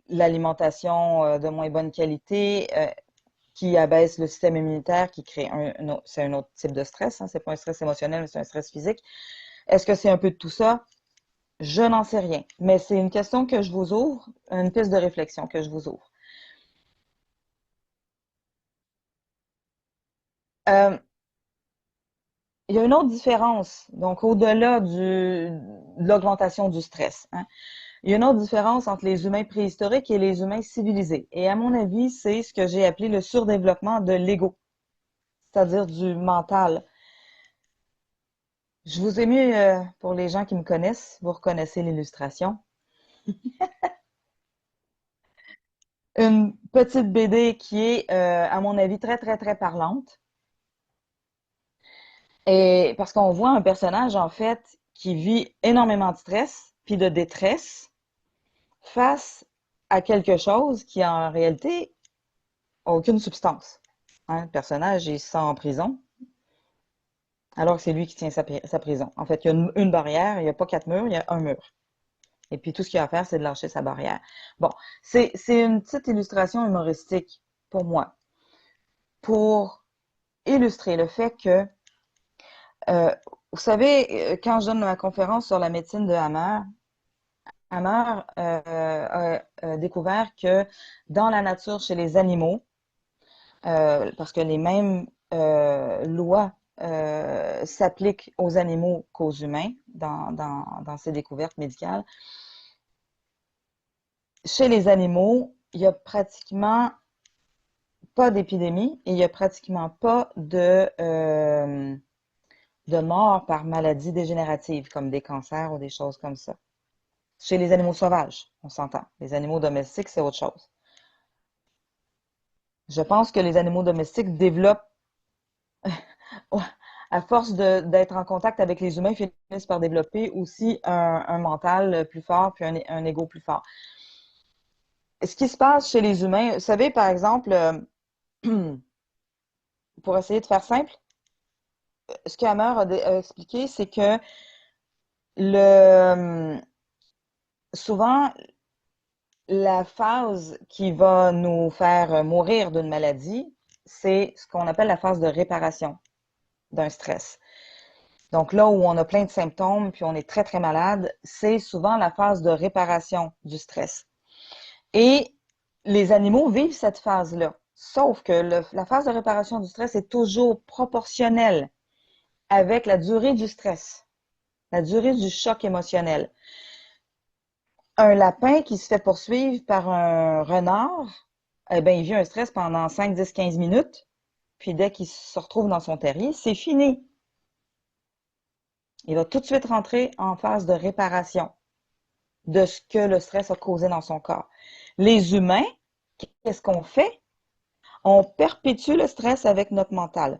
S1: l'alimentation de moins bonne qualité qui abaisse le système immunitaire, qui crée c'est un autre type de stress, hein? C'est pas un stress émotionnel, mais c'est un stress physique. Est-ce que c'est un peu de tout ça? Je n'en sais rien. Mais c'est une question que je vous ouvre, une piste de réflexion que je vous ouvre. Euh, il y a une autre différence, donc au-delà de l'augmentation du stress, hein. Il y a une autre différence entre les humains préhistoriques et les humains civilisés. Et à mon avis, c'est ce que j'ai appelé le surdéveloppement de l'ego, c'est-à-dire du mental. Je vous ai mis, pour les gens qui me connaissent, vous reconnaissez l'illustration, une petite BD qui est, à mon avis, très, très, très parlante. Et parce qu'on voit un personnage, en fait, qui vit énormément de stress puis de détresse face à quelque chose qui, en réalité, a aucune substance. Hein, le personnage, il se sent en prison, alors que c'est lui qui tient sa prison. En fait, il y a une barrière, il n'y a pas 4 murs, il y a un mur. Et puis, tout ce qu'il a à faire, c'est de lâcher sa barrière. Bon, c'est une petite illustration humoristique pour moi, pour illustrer le fait que, euh, vous savez, quand je donne ma conférence sur la médecine de Hammer, Hammer a découvert que dans la nature, chez les animaux, parce que les mêmes lois s'appliquent aux animaux qu'aux humains dans ces découvertes médicales. Chez les animaux, il y a pratiquement pas d'épidémie et il y a pratiquement pas de mort par maladie dégénérative, comme des cancers ou des choses comme ça. Chez les animaux sauvages, on s'entend. Les animaux domestiques, c'est autre chose. Je pense que les animaux domestiques développent, à force d'être en contact avec les humains, finissent par développer aussi un mental plus fort puis un ego plus fort. Ce qui se passe chez les humains, vous savez, par exemple, pour essayer de faire simple, ce que Hammer a expliqué, c'est que le, souvent, la phase qui va nous faire mourir d'une maladie, c'est ce qu'on appelle la phase de réparation d'un stress. Donc là où on a plein de symptômes puis on est très très malade, c'est souvent la phase de réparation du stress. Et les animaux vivent cette phase-là. Sauf que la phase de réparation du stress est toujours proportionnelle avec la durée du stress, la durée du choc émotionnel. Un lapin qui se fait poursuivre par un renard, eh bien, il vit un stress pendant 5, 10, 15 minutes, puis dès qu'il se retrouve dans son terrier, c'est fini. Il va tout de suite rentrer en phase de réparation de ce que le stress a causé dans son corps. Les humains, qu'est-ce qu'on fait? On perpétue le stress avec notre mental.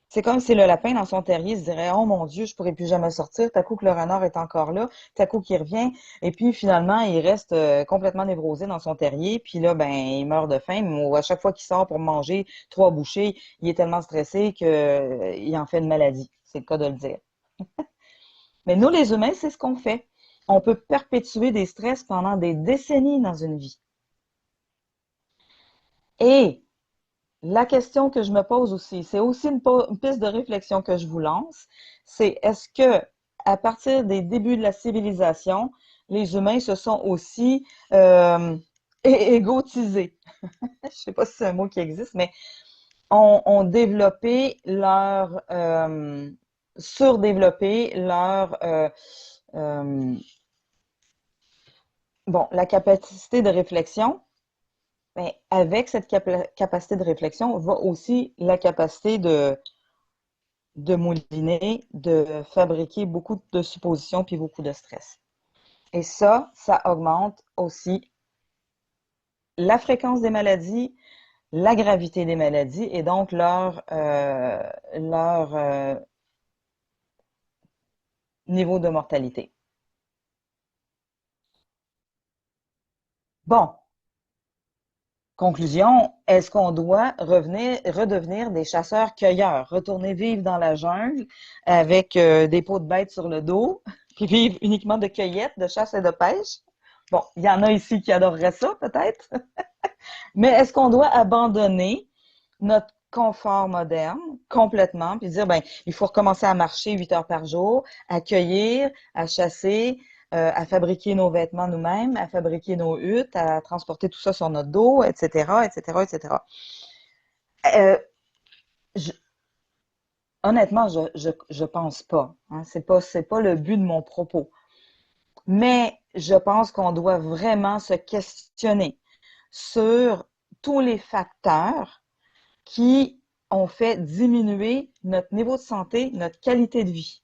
S1: C'est comme si le lapin dans son terrier se dirait, oh mon Dieu, je pourrais plus jamais sortir. T'as coup que le renard est encore là, t'as coup qu'il revient, et puis finalement il reste complètement névrosé dans son terrier, puis là ben il meurt de faim. Ou à chaque fois qu'il sort pour manger 3 bouchées, il est tellement stressé que il en fait une maladie. C'est le cas de le dire. Mais nous les humains, c'est ce qu'on fait. On peut perpétuer des stress pendant des décennies dans une vie. Et la question que je me pose aussi, c'est aussi une piste de réflexion que je vous lance, c'est est-ce que à partir des débuts de la civilisation, les humains se sont aussi égotisés? Je sais pas si c'est un mot qui existe, mais ont développé surdéveloppé euh, bon, la capacité de réflexion. Mais avec cette capacité de réflexion va aussi la capacité de mouliner, de fabriquer beaucoup de suppositions puis beaucoup de stress. Et ça augmente aussi la fréquence des maladies, la gravité des maladies et donc leur niveau de mortalité. Bon, conclusion, est-ce qu'on doit redevenir des chasseurs-cueilleurs, retourner vivre dans la jungle avec des peaux de bêtes sur le dos, puis vivre uniquement de cueillette, de chasse et de pêche? Bon, il y en a ici qui adoreraient ça, peut-être. Mais est-ce qu'on doit abandonner notre confort moderne complètement, puis dire, ben, il faut recommencer à marcher 8 heures par jour, à cueillir, à chasser, à fabriquer nos vêtements nous-mêmes, à fabriquer nos huttes, à transporter tout ça sur notre dos, etc., etc., etc. Euh, je, honnêtement, je pense pas. Hein, c'est pas le but de mon propos. Mais je pense qu'on doit vraiment se questionner sur tous les facteurs qui ont fait diminuer notre niveau de santé, notre qualité de vie.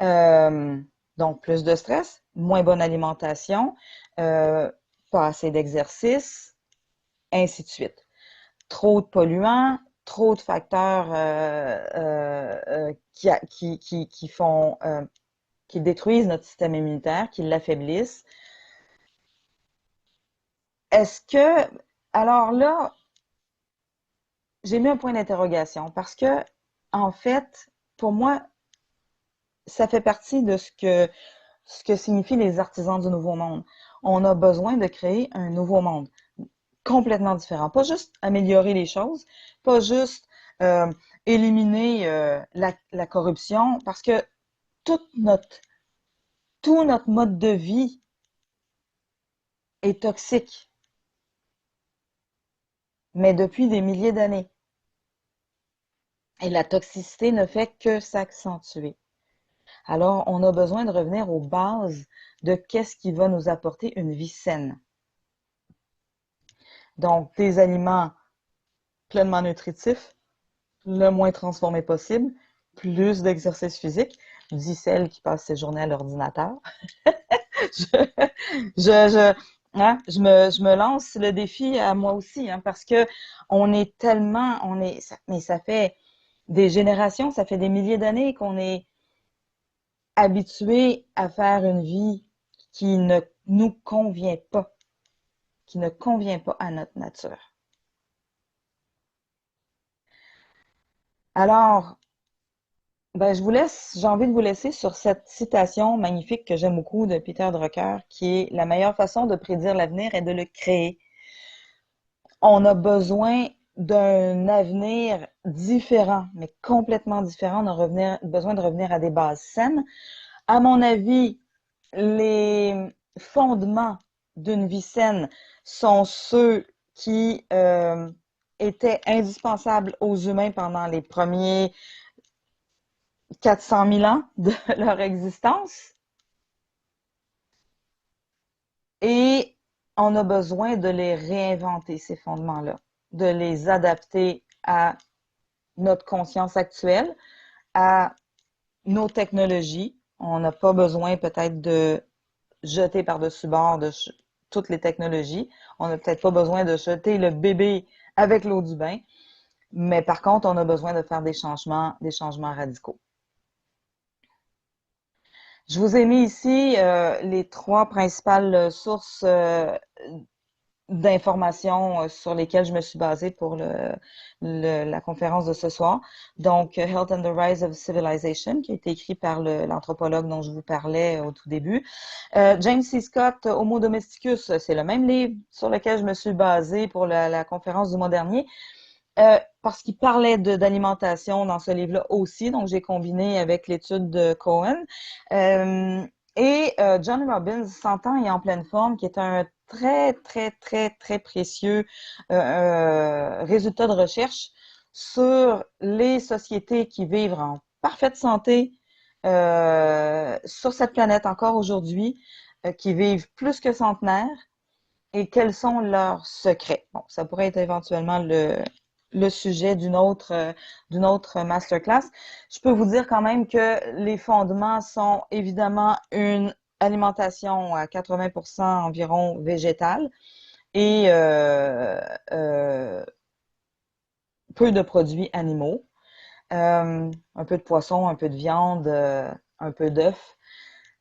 S1: Euh, donc, plus de stress, moins bonne alimentation, euh, pas assez d'exercice, ainsi de suite. Trop de polluants, trop de facteurs qui font, qui détruisent notre système immunitaire, qui l'affaiblissent. Est-ce que, alors là, j'ai mis un point d'interrogation parce que, en fait, pour moi, ça fait partie de ce que signifient les artisans du nouveau monde. On a besoin de créer un nouveau monde complètement différent. Pas juste améliorer les choses, pas juste euh, éliminer la corruption, parce que tout notre, tout notre mode de vie est toxique, mais depuis des milliers d'années. Et la toxicité ne fait que s'accentuer. Alors, on a besoin de revenir aux bases de qu'est-ce qui va nous apporter une vie saine. Donc, des aliments pleinement nutritifs, le moins transformés possible, plus d'exercice physique, dit celle qui passe ses journées à l'ordinateur. je, je me lance le défi à moi aussi, hein, parce que on est tellement, mais ça fait des générations, ça fait des milliers d'années qu'on est habitué à faire une vie qui ne nous convient pas, qui ne convient pas à notre nature. Alors, ben, j'ai envie de vous laisser sur cette citation magnifique que j'aime beaucoup de Peter Drucker, qui est la meilleure façon de prédire l'avenir est de le créer. On a besoin d'un avenir différent, mais complètement différent. On a besoin de revenir à des bases saines. À mon avis, les fondements d'une vie saine sont ceux qui étaient indispensables aux humains pendant les premiers 400 000 ans de leur existence. Et on a besoin de les réinventer, ces fondements-là, de les adapter à notre conscience actuelle, à nos technologies. On n'a pas besoin peut-être de jeter par-dessus bord toutes les technologies. On n'a peut-être pas besoin de jeter le bébé avec l'eau du bain, mais par contre, on a besoin de faire des changements radicaux. Je vous ai mis ici les trois principales sources d'informations sur lesquelles je me suis basée pour la conférence de ce soir. Donc, Health and the Rise of Civilization, qui a été écrit par l'anthropologue dont je vous parlais au tout début. James C. Scott, Homo Domesticus, c'est le même livre sur lequel je me suis basée pour la conférence du mois dernier. Parce qu'il parlait d'alimentation dans ce livre-là aussi, donc j'ai combiné avec l'étude de Cohen. John Robbins, 100 ans et en pleine forme, qui est un très, très, très, très précieux résultat de recherche sur les sociétés qui vivent en parfaite santé sur cette planète encore aujourd'hui, qui vivent plus que centenaires, et quels sont leurs secrets. Bon, ça pourrait être éventuellement le sujet d'une autre masterclass. Je peux vous dire quand même que les fondements sont évidemment une alimentation à 80% environ végétale et peu de produits animaux, un peu de poisson, un peu de viande, un peu d'œufs,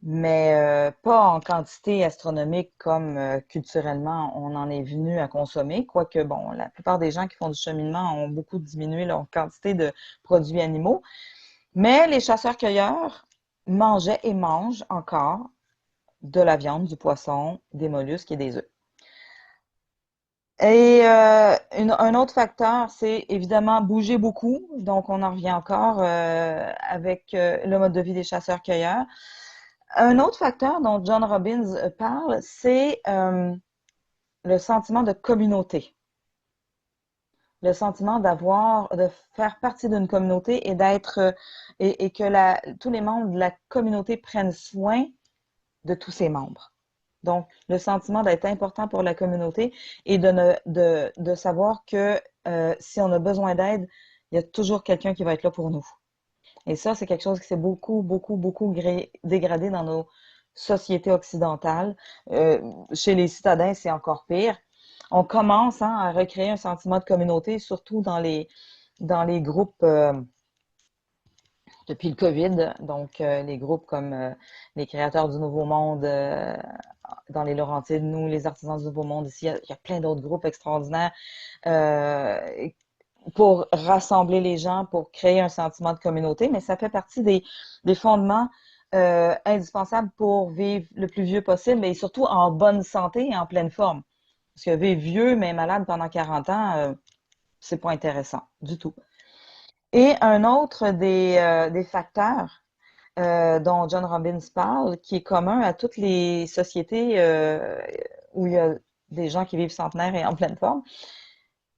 S1: mais pas en quantité astronomique comme culturellement on en est venu à consommer, quoique, bon, la plupart des gens qui font du cheminement ont beaucoup diminué leur quantité de produits animaux. Mais les chasseurs-cueilleurs mangeaient et mangent encore de la viande, du poisson, des mollusques et des œufs. Et un autre facteur, c'est évidemment bouger beaucoup. Donc, on en revient encore avec le mode de vie des chasseurs-cueilleurs. Un autre facteur dont John Robbins parle, c'est le sentiment de communauté. Le sentiment de faire partie d'une communauté et et que tous les membres de la communauté prennent soin de tous ses membres. Donc, le sentiment d'être important pour la communauté et de savoir que si on a besoin d'aide, il y a toujours quelqu'un qui va être là pour nous. Et ça, c'est quelque chose qui s'est beaucoup, beaucoup, beaucoup dégradé dans nos sociétés occidentales. Chez les citadins, c'est encore pire. On commence à recréer un sentiment de communauté, surtout dans les groupes depuis le COVID. Donc, les groupes comme les créateurs du Nouveau Monde dans les Laurentides, nous, les artisans du Nouveau Monde ici, il y a plein d'autres groupes extraordinaires pour rassembler les gens, pour créer un sentiment de communauté, mais ça fait partie des fondements indispensables pour vivre le plus vieux possible et surtout en bonne santé et en pleine forme. Parce que vivre vieux mais malade pendant 40 ans, c'est pas intéressant du tout. Et un autre des facteurs dont John Robbins parle, qui est commun à toutes les sociétés où il y a des gens qui vivent centenaires et en pleine forme,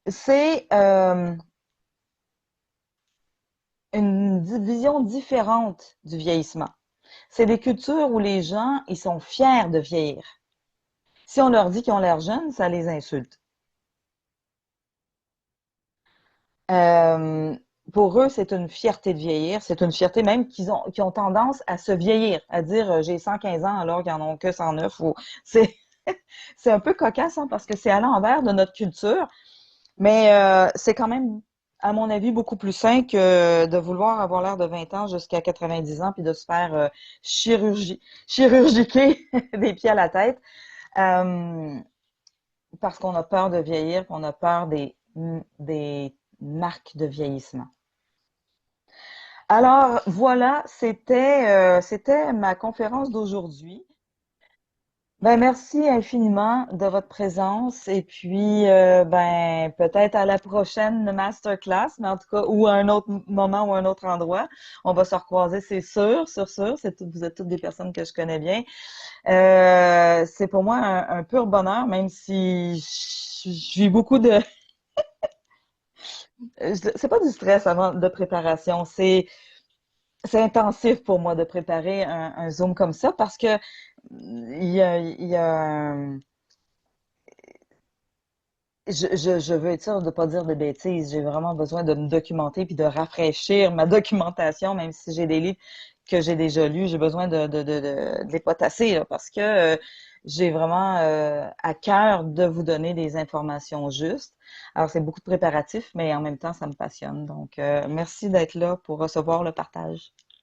S1: c'est une vision différente du vieillissement. C'est des cultures où les gens, ils sont fiers de vieillir. Si on leur dit qu'ils ont l'air jeunes, ça les insulte. Pour eux, c'est une fierté de vieillir. C'est une fierté même qu'ils ont tendance à se vieillir, à dire j'ai 115 ans alors qu'ils n'en ont que 109. C'est c'est un peu cocasse parce que c'est à l'envers de notre culture, mais c'est quand même, à mon avis, beaucoup plus sain que de vouloir avoir l'air de 20 ans jusqu'à 90 ans puis de se faire chirurgiquer des pieds à la tête parce qu'on a peur de vieillir, qu'on a peur des marques de vieillissement. Alors voilà, c'était ma conférence d'aujourd'hui. Ben merci infiniment de votre présence et puis ben peut-être à la prochaine masterclass, mais en tout cas ou à un autre moment ou à un autre endroit, on va se recroiser, c'est sûr, sûr. Vous êtes toutes des personnes que je connais bien. C'est pour moi un pur bonheur, même si je vis beaucoup de c'est pas du stress avant de préparation, c'est intensif pour moi de préparer un Zoom comme ça parce que il y a je veux être sûre de pas dire de bêtises. J'ai vraiment besoin de me documenter puis de rafraîchir ma documentation, même si j'ai des livres que j'ai déjà lus. J'ai besoin de les potasser là, parce que j'ai vraiment à cœur de vous donner des informations justes. Alors, c'est beaucoup de préparatifs, mais en même temps, ça me passionne. Donc, merci d'être là pour recevoir le partage.